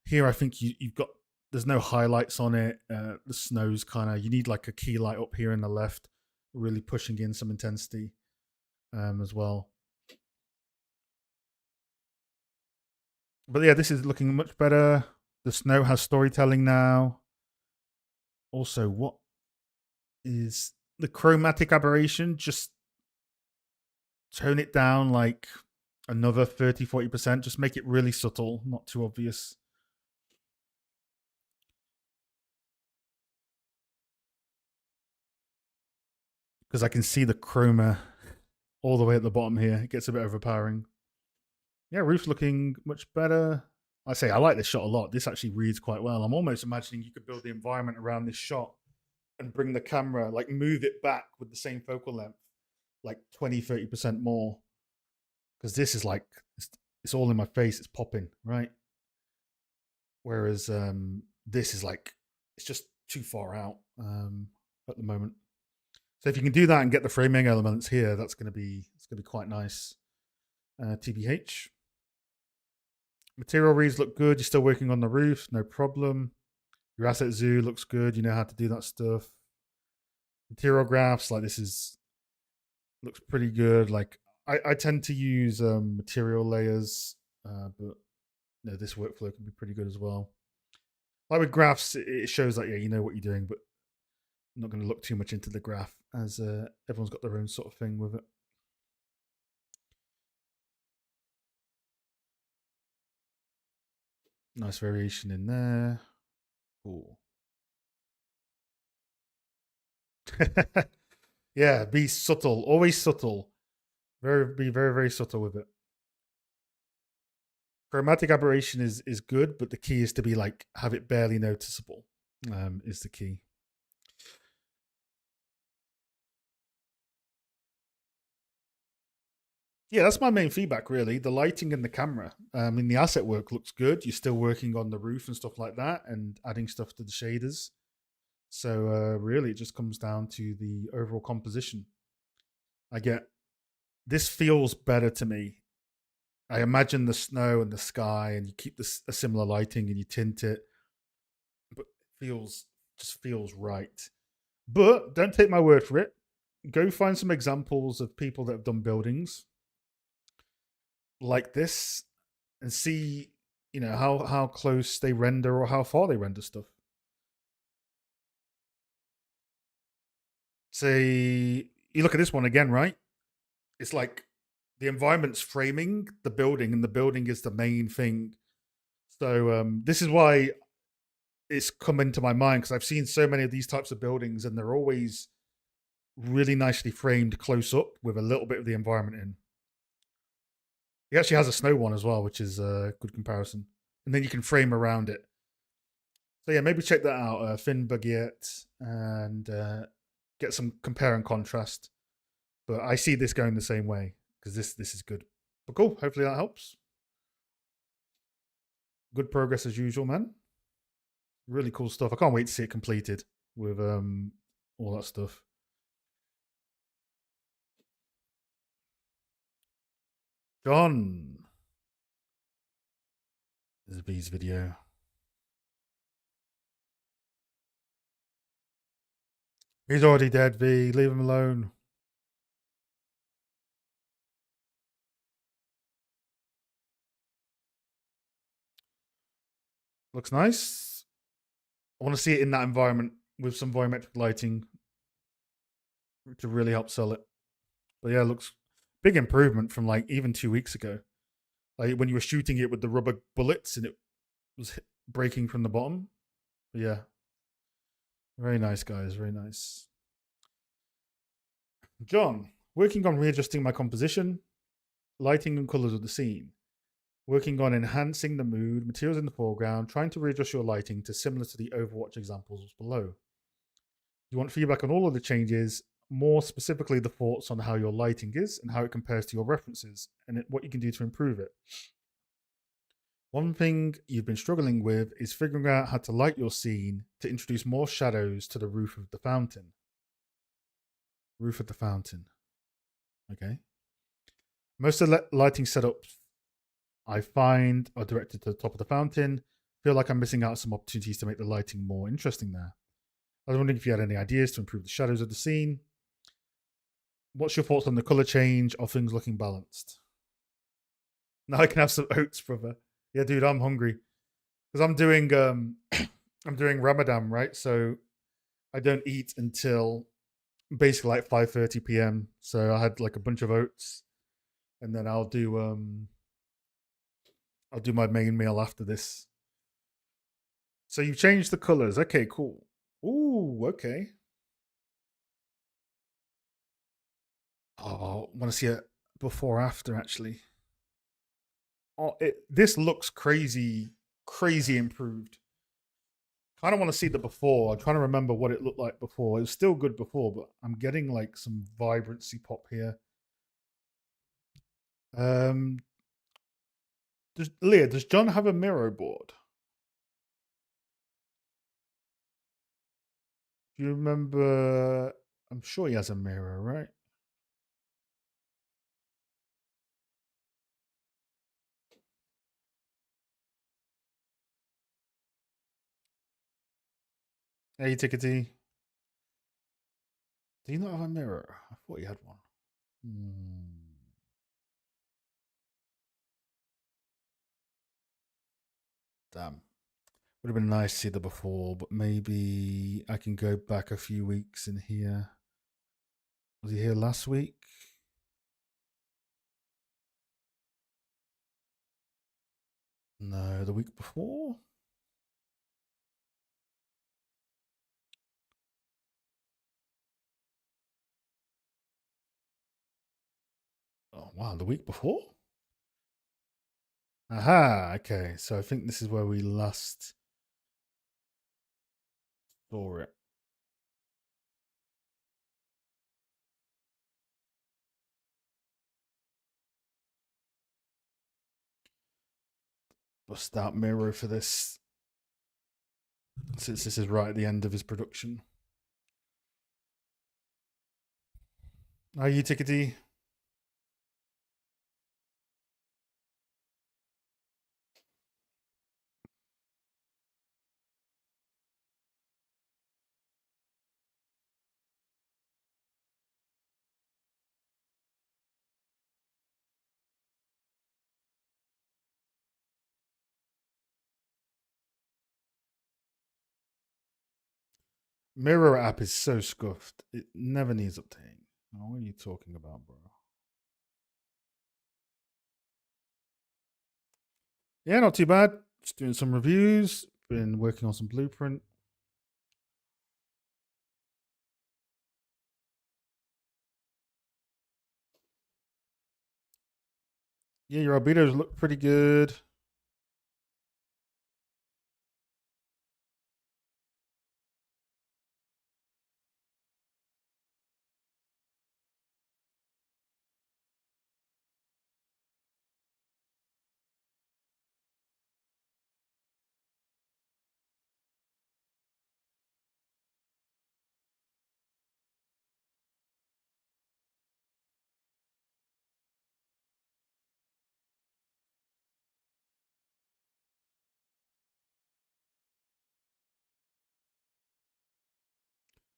Here, I think you've got there's no highlights on it. The snow's kind of you need like a key light up here in the left, really pushing in some intensity, as well. But yeah, this is looking much better. The snow has storytelling now. Also, what is the chromatic aberration? Just tone it down like another 30-40%. Just make it really subtle, not too obvious. Because I can see the chroma all the way at the bottom here. It gets a bit overpowering. Yeah, roof's looking much better. I say I like this shot a lot. This actually reads quite well. I'm almost imagining you could build the environment around this shot and bring the camera, like move it back with the same focal length, like 20-30% more. Because this is like, it's all in my face, it's popping, right? Whereas this is like, it's just too far out at the moment. So if you can do that and get the framing elements here, it's gonna be quite nice. TBH. Material reads look good. You're still working on the roof, no problem. Your asset zoo looks good. You know how to do that stuff. Material graphs, like looks pretty good. Like I tend to use material layers, but this workflow can be pretty good as well. Like with graphs, it shows that you know what you're doing, but I'm not going to look too much into the graph as everyone's got their own sort of thing with it. Nice variation in there. Cool. Yeah, be subtle. Always subtle. Be very, very subtle with it. Chromatic aberration is good, but the key is to be like have it barely noticeable. Is the key. Yeah, that's my main feedback really. The lighting and the camera. I mean, the asset work looks good. You're still working on the roof and stuff like that, and adding stuff to the shaders. So really, it just comes down to the overall composition. I get this feels better to me. I imagine the snow and the sky, and you keep this a similar lighting and you tint it, but feels just feels right. But don't take my word for it. go find some examples of people that have done buildings like this and see, how close they render or how far they render stuff. Say you look at this one again, right? It's like the environment's framing the building, and the building is the main thing. So this is why it's come into my mind, because I've seen so many of these types of buildings, and they're always really nicely framed close up with a little bit of the environment in. He actually has a snow one as well, which is a good comparison. And then you can frame around it. So yeah, maybe check that out, Finn Baguette, and get some compare and contrast. But I see this going the same way because this is good. But cool. Hopefully that helps. Good progress as usual, man. Really cool stuff. I can't wait to see it completed with all that stuff. John. There's V's video. He's already dead, V. Leave him alone. Looks nice. I want to see it in that environment with some volumetric lighting to really help sell it. But yeah, it looks big improvement from like even 2 weeks ago. Like when you were shooting it with the rubber bullets and it was breaking from the bottom. But yeah, very nice, guys. Very nice. John, working on readjusting my composition, lighting and colors of the scene. Working on enhancing the mood, materials in the foreground, trying to readjust your lighting to similar to the Overwatch examples below. You want feedback on all of the changes, more specifically the thoughts on how your lighting is and how it compares to your references and what you can do to improve it. One thing you've been struggling with is figuring out how to light your scene to introduce more shadows to the roof of the fountain. Roof of the fountain. Okay. Most of the lighting setups I find are directed to the top of the fountain. Feel like I'm missing out some opportunities to make the lighting more interesting there. I was wondering if you had any ideas to improve the shadows of the scene. What's your thoughts on the color change? Are things looking balanced? Now I can have some oats, brother. Yeah, dude, I'm hungry because I'm doing I'm doing Ramadan, right? So I don't eat until basically like 5:30 p.m. So I had like a bunch of oats, and then I'll do my main meal after this. So you've changed the colors. Okay, cool. Ooh, okay. Oh, I want to see it before after actually. Oh, this looks crazy, crazy improved. Kind of want to see the before. I'm trying to remember what it looked like before. It was still good before, but I'm getting like some vibrancy pop here. Um, Leah, does John have a Miro board? Do you remember? I'm sure he has a Miro, right? Hey, Tickety. Do you not have a mirror? I thought you had one. Damn. Would have been nice to see the before, but maybe I can go back a few weeks in here. Was he here last week? No, the week before? Oh, wow, the week before? Aha, okay. So I think this is where we last saw it. Bust out Miro for this, since this is right at the end of his production. Are you, Tickety? Mirror app is so scuffed. It never needs updating. Oh, what are you talking about, bro? Yeah, not too bad. Just doing some reviews. Been working on some Blueprint. Yeah, your albedos look pretty good.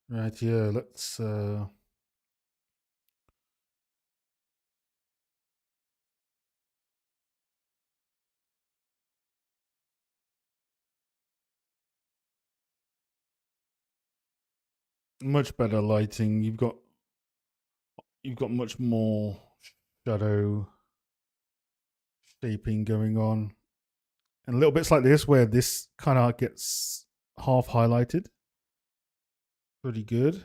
Right, yeah, let's much better lighting. You've got much more shadow shaping going on. And little bits like this where this kind of gets half highlighted. Pretty good.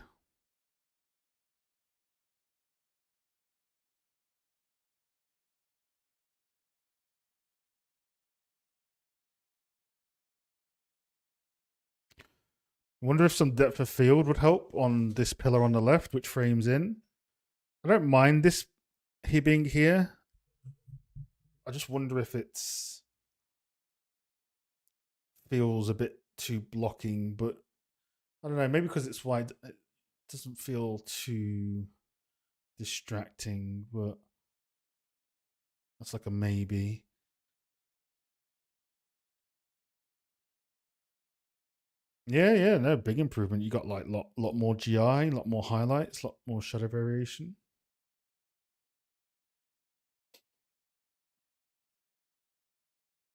I wonder if some depth of field would help on this pillar on the left, which frames in. I don't mind this he being here. I just wonder if it's feels a bit too blocking, but I don't know. Maybe because it's wide, it doesn't feel too distracting. But that's like a maybe. Yeah, yeah, no, big improvement. You got like lot more GI, lot more highlights, lot more shadow variation.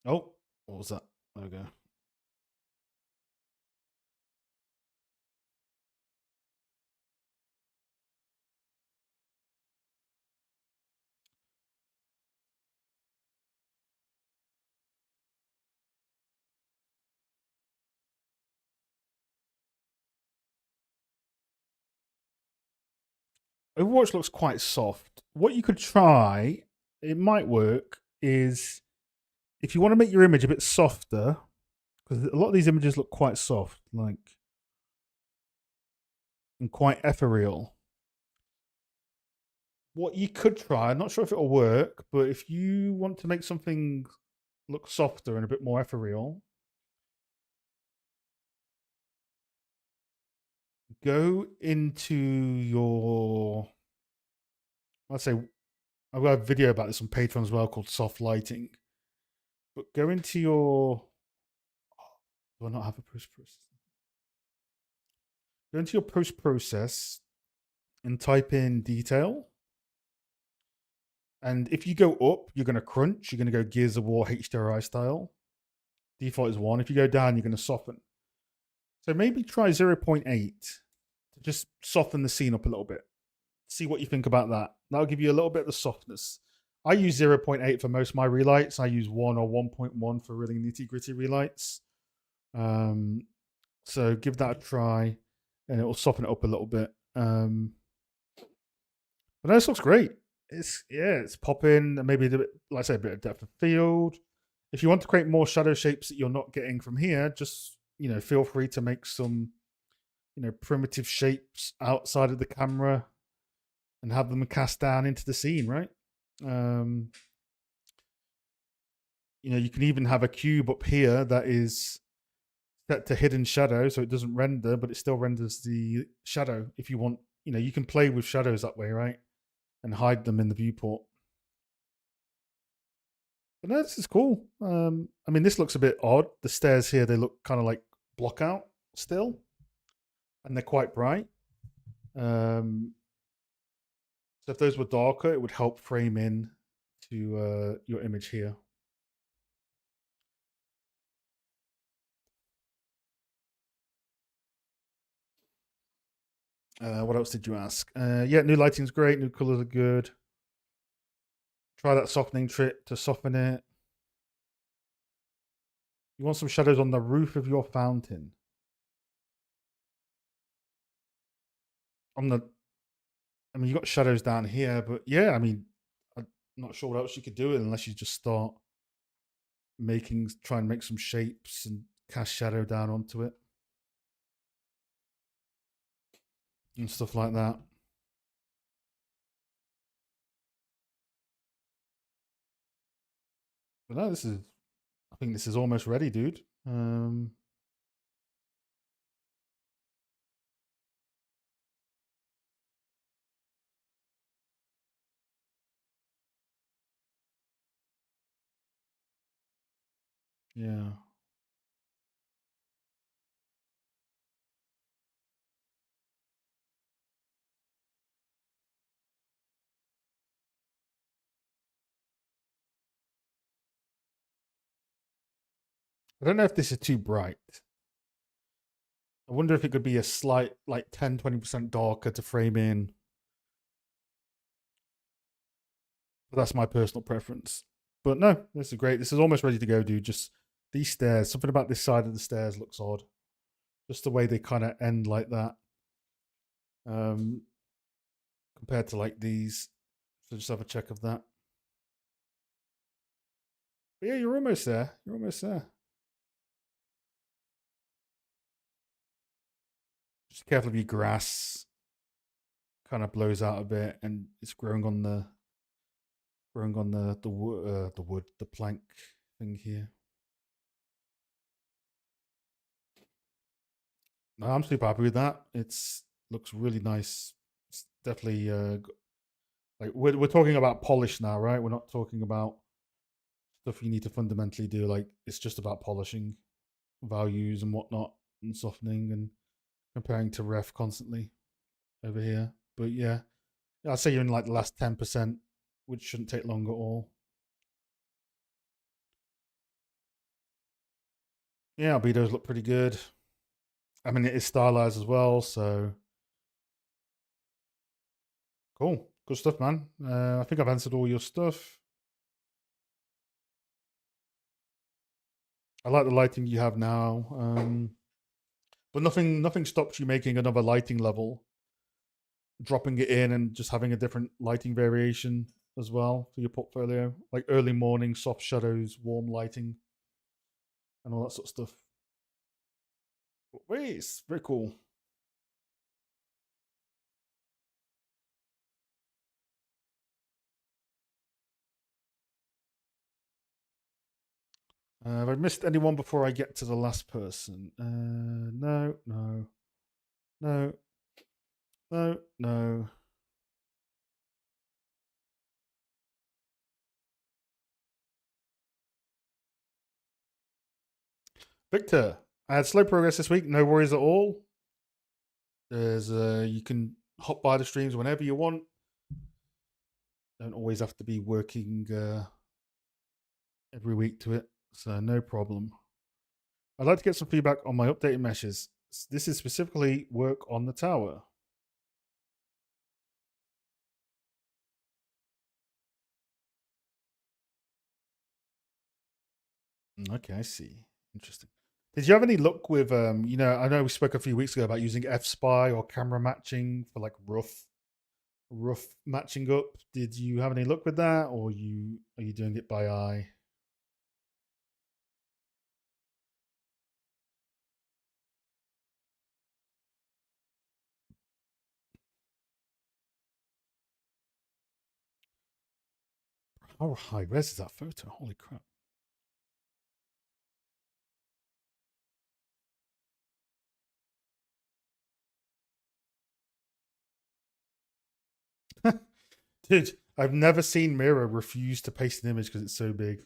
Oh, what was that? There we go. Overwatch looks quite soft. What you could try, it might work, is if you want to make your image a bit softer, because a lot of these images look quite soft, like and quite ethereal. What you could try, I'm not sure if it'll work, but if you want to make something look softer and a bit more ethereal, go into your. I'd say I've got a video about this on Patreon as well called Soft Lighting. But go into your. Do I not have a post process? Go into your post process and type in detail. And if you go up, you're going to crunch. You're going to go Gears of War HDRI style. Default is 1. If you go down, you're going to soften. So maybe try 0.8 to just soften the scene up a little bit. See what you think about that. That'll give you a little bit of the softness. I use 0.8 for most of my relights. I use 1 or 1.1 for really nitty gritty relights. So give that a try and it will soften it up a little bit. But no, this looks great. It's popping. Maybe a bit, like I say, a bit of depth of field. If you want to create more shadow shapes that you're not getting from here, just feel free to make some primitive shapes outside of the camera and have them cast down into the scene, right? Um, you can even have a cube up here that is set to hidden shadow, so it doesn't render, but it still renders the shadow. If you want, you can play with shadows that way, right? And hide them in the viewport. But no, this is cool. I mean, this looks a bit odd. The stairs here, they look kind of like block out still, and they're quite bright. So if those were darker, it would help frame in to your image here. What else did you ask? Yeah, new lighting's great. New colors are good. Try that softening trick to soften it. You want some shadows on the roof of your fountain. On the, I mean, you got shadows down here, but yeah, I mean, I'm not sure what else you could do it unless you just start try and make some shapes and cast shadow down onto it and stuff like that. But no, I think this is almost ready, dude. Yeah. I don't know if this is too bright. I wonder if it could be a slight, like 10, 20% darker to frame in. But that's my personal preference. But no, this is great. This is almost ready to go, dude. Just these stairs. Something about this side of the stairs looks odd. Just the way they kind of end like that. Um, compared to like these. So just have a check of that. But yeah, you're almost there. You're almost there. Just careful of your grass. Kind of blows out a bit, and it's growing on the wood, the plank thing here. No, I'm super happy with that. It's looks really nice. It's definitely like we're talking about polish now, right? We're not talking about stuff you need to fundamentally do. Like it's just about polishing values and whatnot and softening and comparing to ref constantly over here. But yeah, I'd say you're in like the last 10%, which shouldn't take long at all. Yeah, albedos look pretty good. I mean, it is stylized as well, so cool. Good stuff, man. I think I've answered all your stuff. I like the lighting you have now, but nothing stops you making another lighting level, dropping it in, and just having a different lighting variation as well for your portfolio, like early morning, soft shadows, warm lighting, and all that sort of stuff. Wait, it's very cool. Have I missed anyone before I get to the last person? No, no, no, no, no. Victor, I had slow progress this week. No worries at all. There's you can hop by the streams whenever you want. Don't always have to be working every week to it, so no problem. I'd like to get some feedback on my updated meshes. This is specifically work on the tower. Okay, I see. Interesting. Did you have any luck with I know we spoke a few weeks ago about using F-Spy or camera matching for like rough matching up. Did you have any luck with that, or are you doing it by eye? How high res is that photo? Holy crap. Dude, I've never seen Mira refuse to paste an image because it's so big.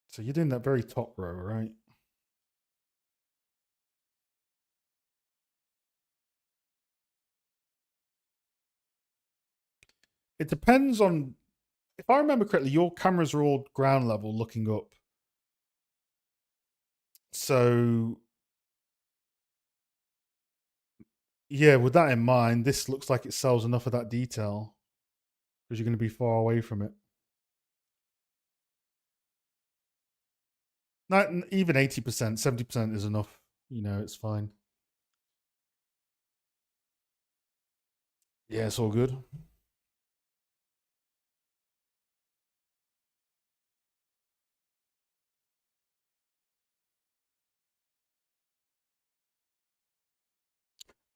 So you're doing that very top row, right? It depends on, if I remember correctly, your cameras are all ground level looking up. So yeah, with that in mind, this looks like it sells enough of that detail because you're going to be far away from it. Not even 80%, 70% is enough. You know, it's fine. Yeah, it's all good.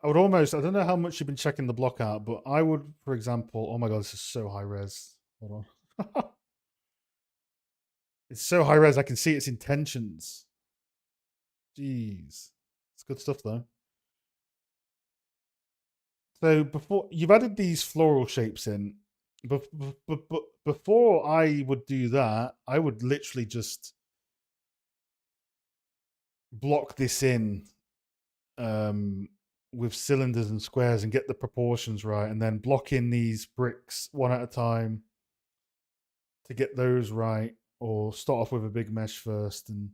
I would almost, I don't know how much you've been checking the block out, but I would, for example, oh my God, this is so high res. Hold on. It's so high res, I can see its intentions. Jeez. It's good stuff though. So before you've added these floral shapes in, but before I would do that, I would literally just block this in with cylinders and squares and get the proportions right, and then block in these bricks one at a time to get those right, or start off with a big mesh first and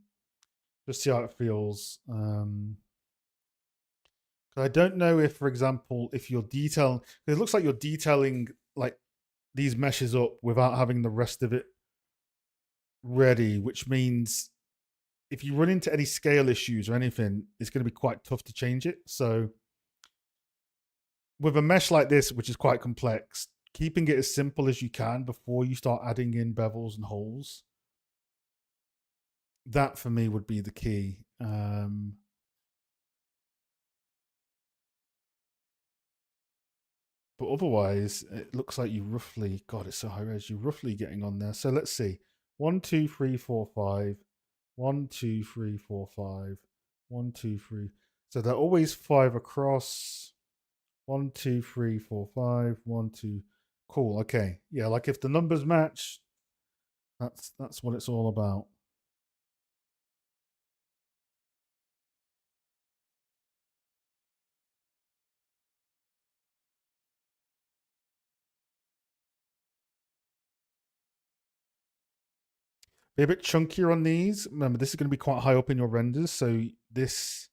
just see how it feels. I don't know if, for example, if you're detailing, it looks like you're detailing like these meshes up without having the rest of it ready, which means if you run into any scale issues or anything, it's going to be quite tough to change it. So with a mesh like this, which is quite complex, keeping it as simple as you can before you start adding in bevels and holes, that for me would be the key. But otherwise, it looks like you roughly, God, it's so high res, you're roughly getting on there. So let's see. 1, 2, 3, 4, 5. 1, 2, 3, 4, 5. 1, 2, 3. So they're always 5 across. 1, 2, 3, 4, 5. 1, 2. Cool. Okay. Yeah, like if the numbers match, that's what it's all about. Be a bit chunkier on these. Remember, this is going to be quite high up in your renders, so this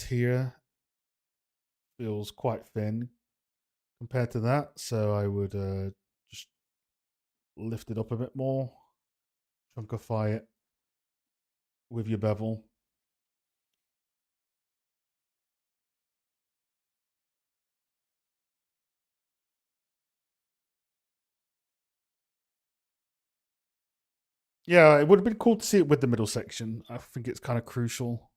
here feels quite thin compared to that. So I would just lift it up a bit more, chunkify it with your bevel. Yeah, it would have been cool to see it with the middle section. I think it's kind of crucial.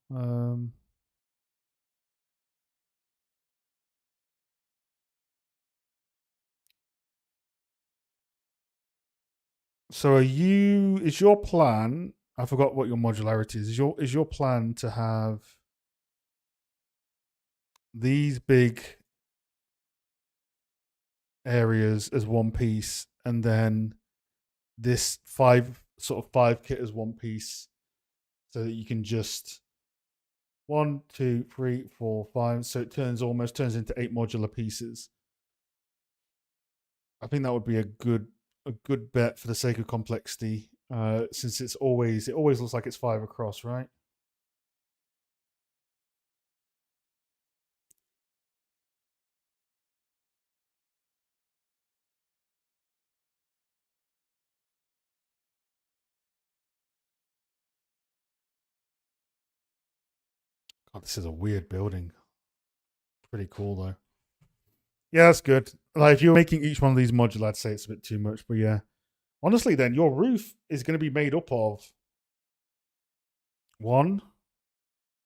So are you? Is your plan? I forgot what your modularity is. Is your plan to have these big areas as one piece, and then this five kit as one piece, so that you can just 1, 2, 3, 4, 5. So it almost turns into 8 modular pieces. I think that would be a good bet for the sake of complexity, since it always looks like it's 5 across, right? God, this is a weird building. Pretty cool though. Yeah, that's good. Like if you're making each one of these modular, I'd say it's a bit too much, but yeah. Honestly, then your roof is going to be made up of one,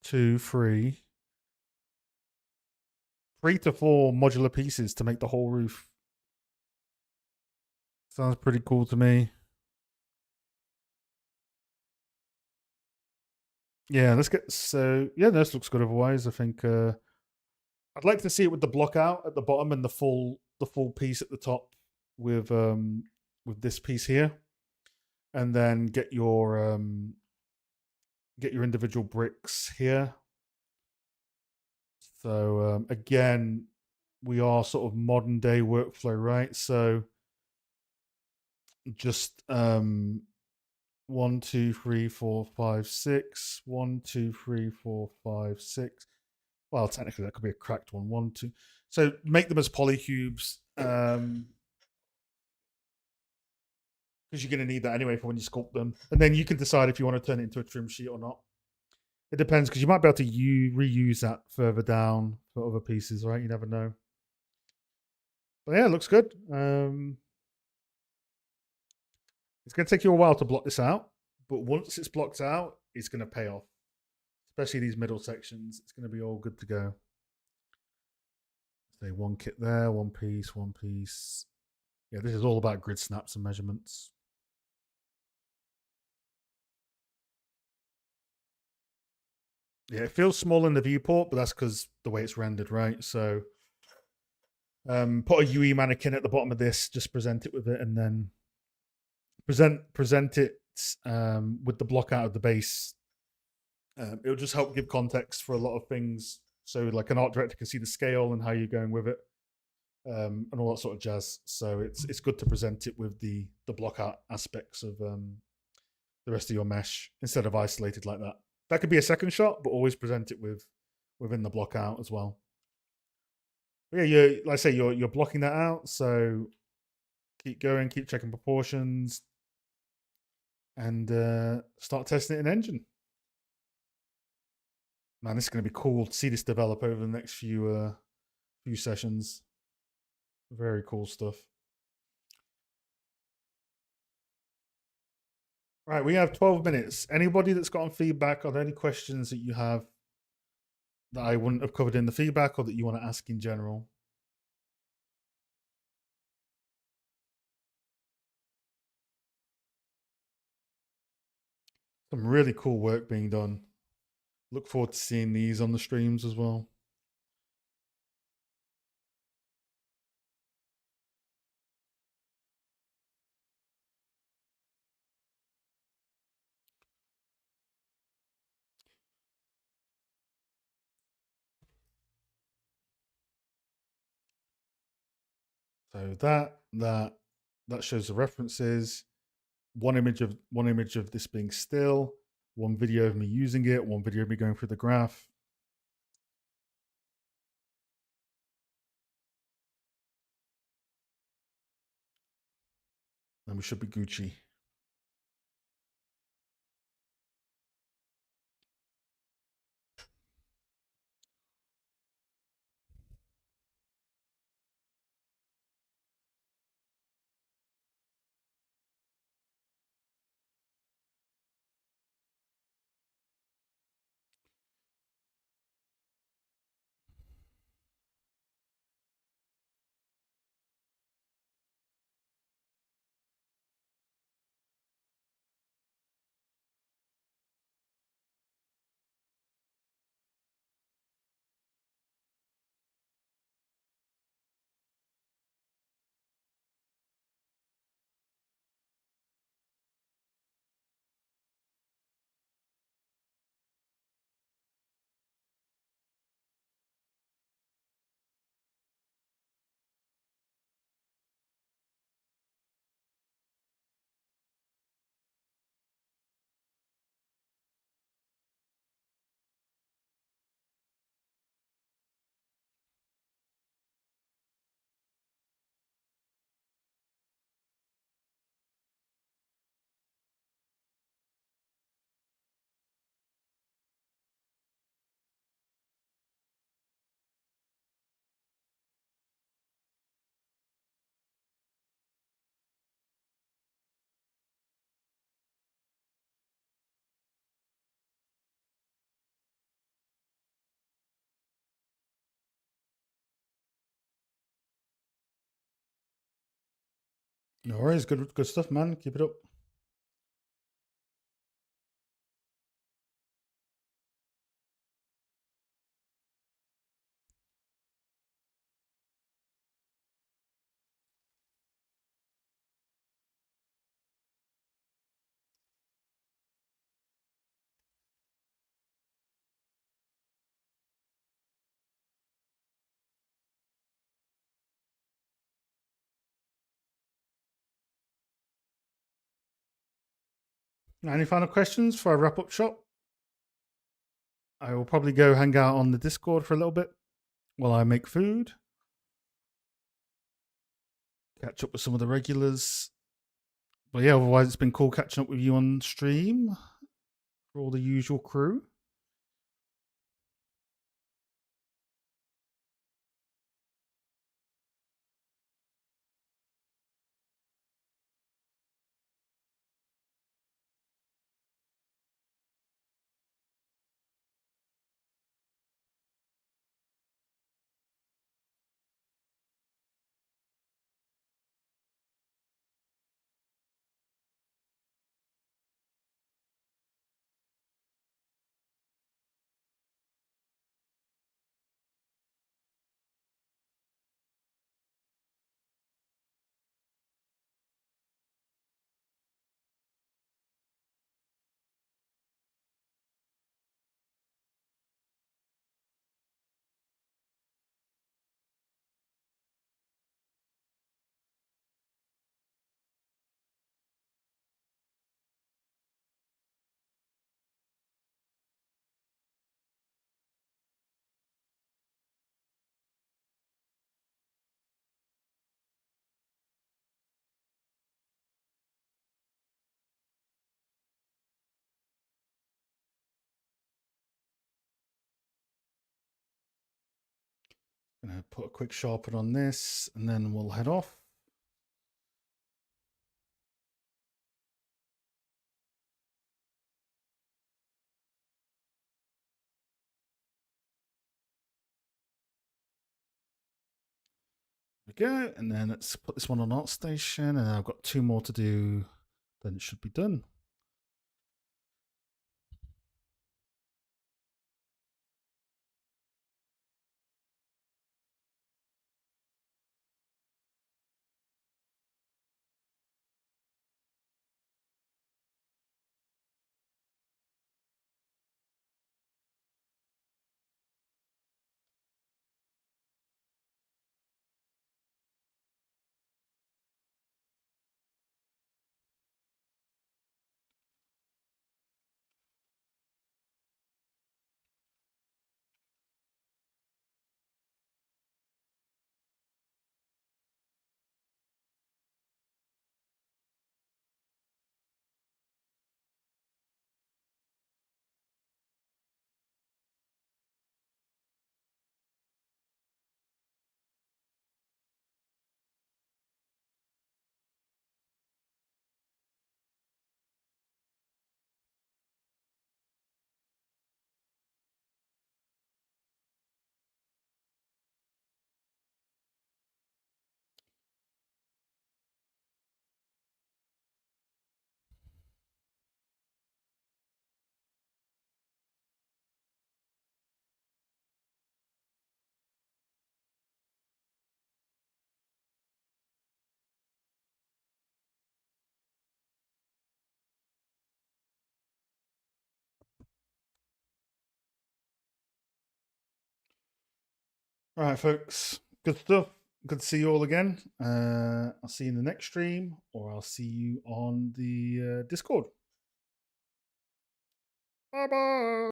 two, three to four modular pieces to make the whole roof. Sounds pretty cool to me. Yeah, let's get so yeah, this looks good otherwise. I think I'd like to see it with the block out at the bottom and the full piece at the top with this piece here. And then get your individual bricks here. So again, we are sort of modern day workflow, right? So just 1, 2, 3, 4, 5, 6. 1, 2, 3, 4, 5, 6. Well, technically that could be a cracked one. 1, 2. So make them as polycubes. Because you're going to need that anyway for when you sculpt them. And then you can decide if you want to turn it into a trim sheet or not. It depends, because you might be able to reuse that further down for other pieces, right? You never know. But yeah, it looks good. It's going to take you a while to block this out, but once it's blocked out, it's going to pay off. Especially these middle sections, it's going to be all good to go. Say one kit there, one piece, one piece. Yeah, this is all about grid snaps and measurements. Yeah, it feels small in the viewport, but that's because the way it's rendered, right? So put a UE mannequin at the bottom of this, just present it with it, and then present it with the block out of the base. It'll just help give context for a lot of things. So like an art director can see the scale and how you're going with it, and all that sort of jazz. So it's good to present it with the block out aspects of the rest of your mesh instead of isolated like that. That could be a second shot, but always present it within the block out as well. But yeah, you like I say, you're blocking that out. So keep going, keep checking proportions, and start testing it in Engine. Man, this is going to be cool to see this develop over the next few sessions. Very cool stuff. Right, we have 12 minutes. Anybody that's gotten feedback, are there any questions that you have that I wouldn't have covered in the feedback or that you want to ask in general? Some really cool work being done. Look forward to seeing these on the streams as well. So that shows the references. One image of this being still, one video of me using it, one video of me going through the graph. And we should be Gucci. No worries, good stuff, man. Keep it up. Any final questions before I wrap up shop? I will probably go hang out on the Discord for a little bit while I make food. Catch up with some of the regulars. But yeah, otherwise it's been cool catching up with you on stream for all the usual crew. Gonna put a quick sharpen on this and then we'll head off. There we go. And then let's put this one on ArtStation, and I've got 2 more to do. Then it should be done. All right, folks. Good stuff. Good to see you all again. I'll see you in the next stream, or I'll see you on the Discord. Bye bye.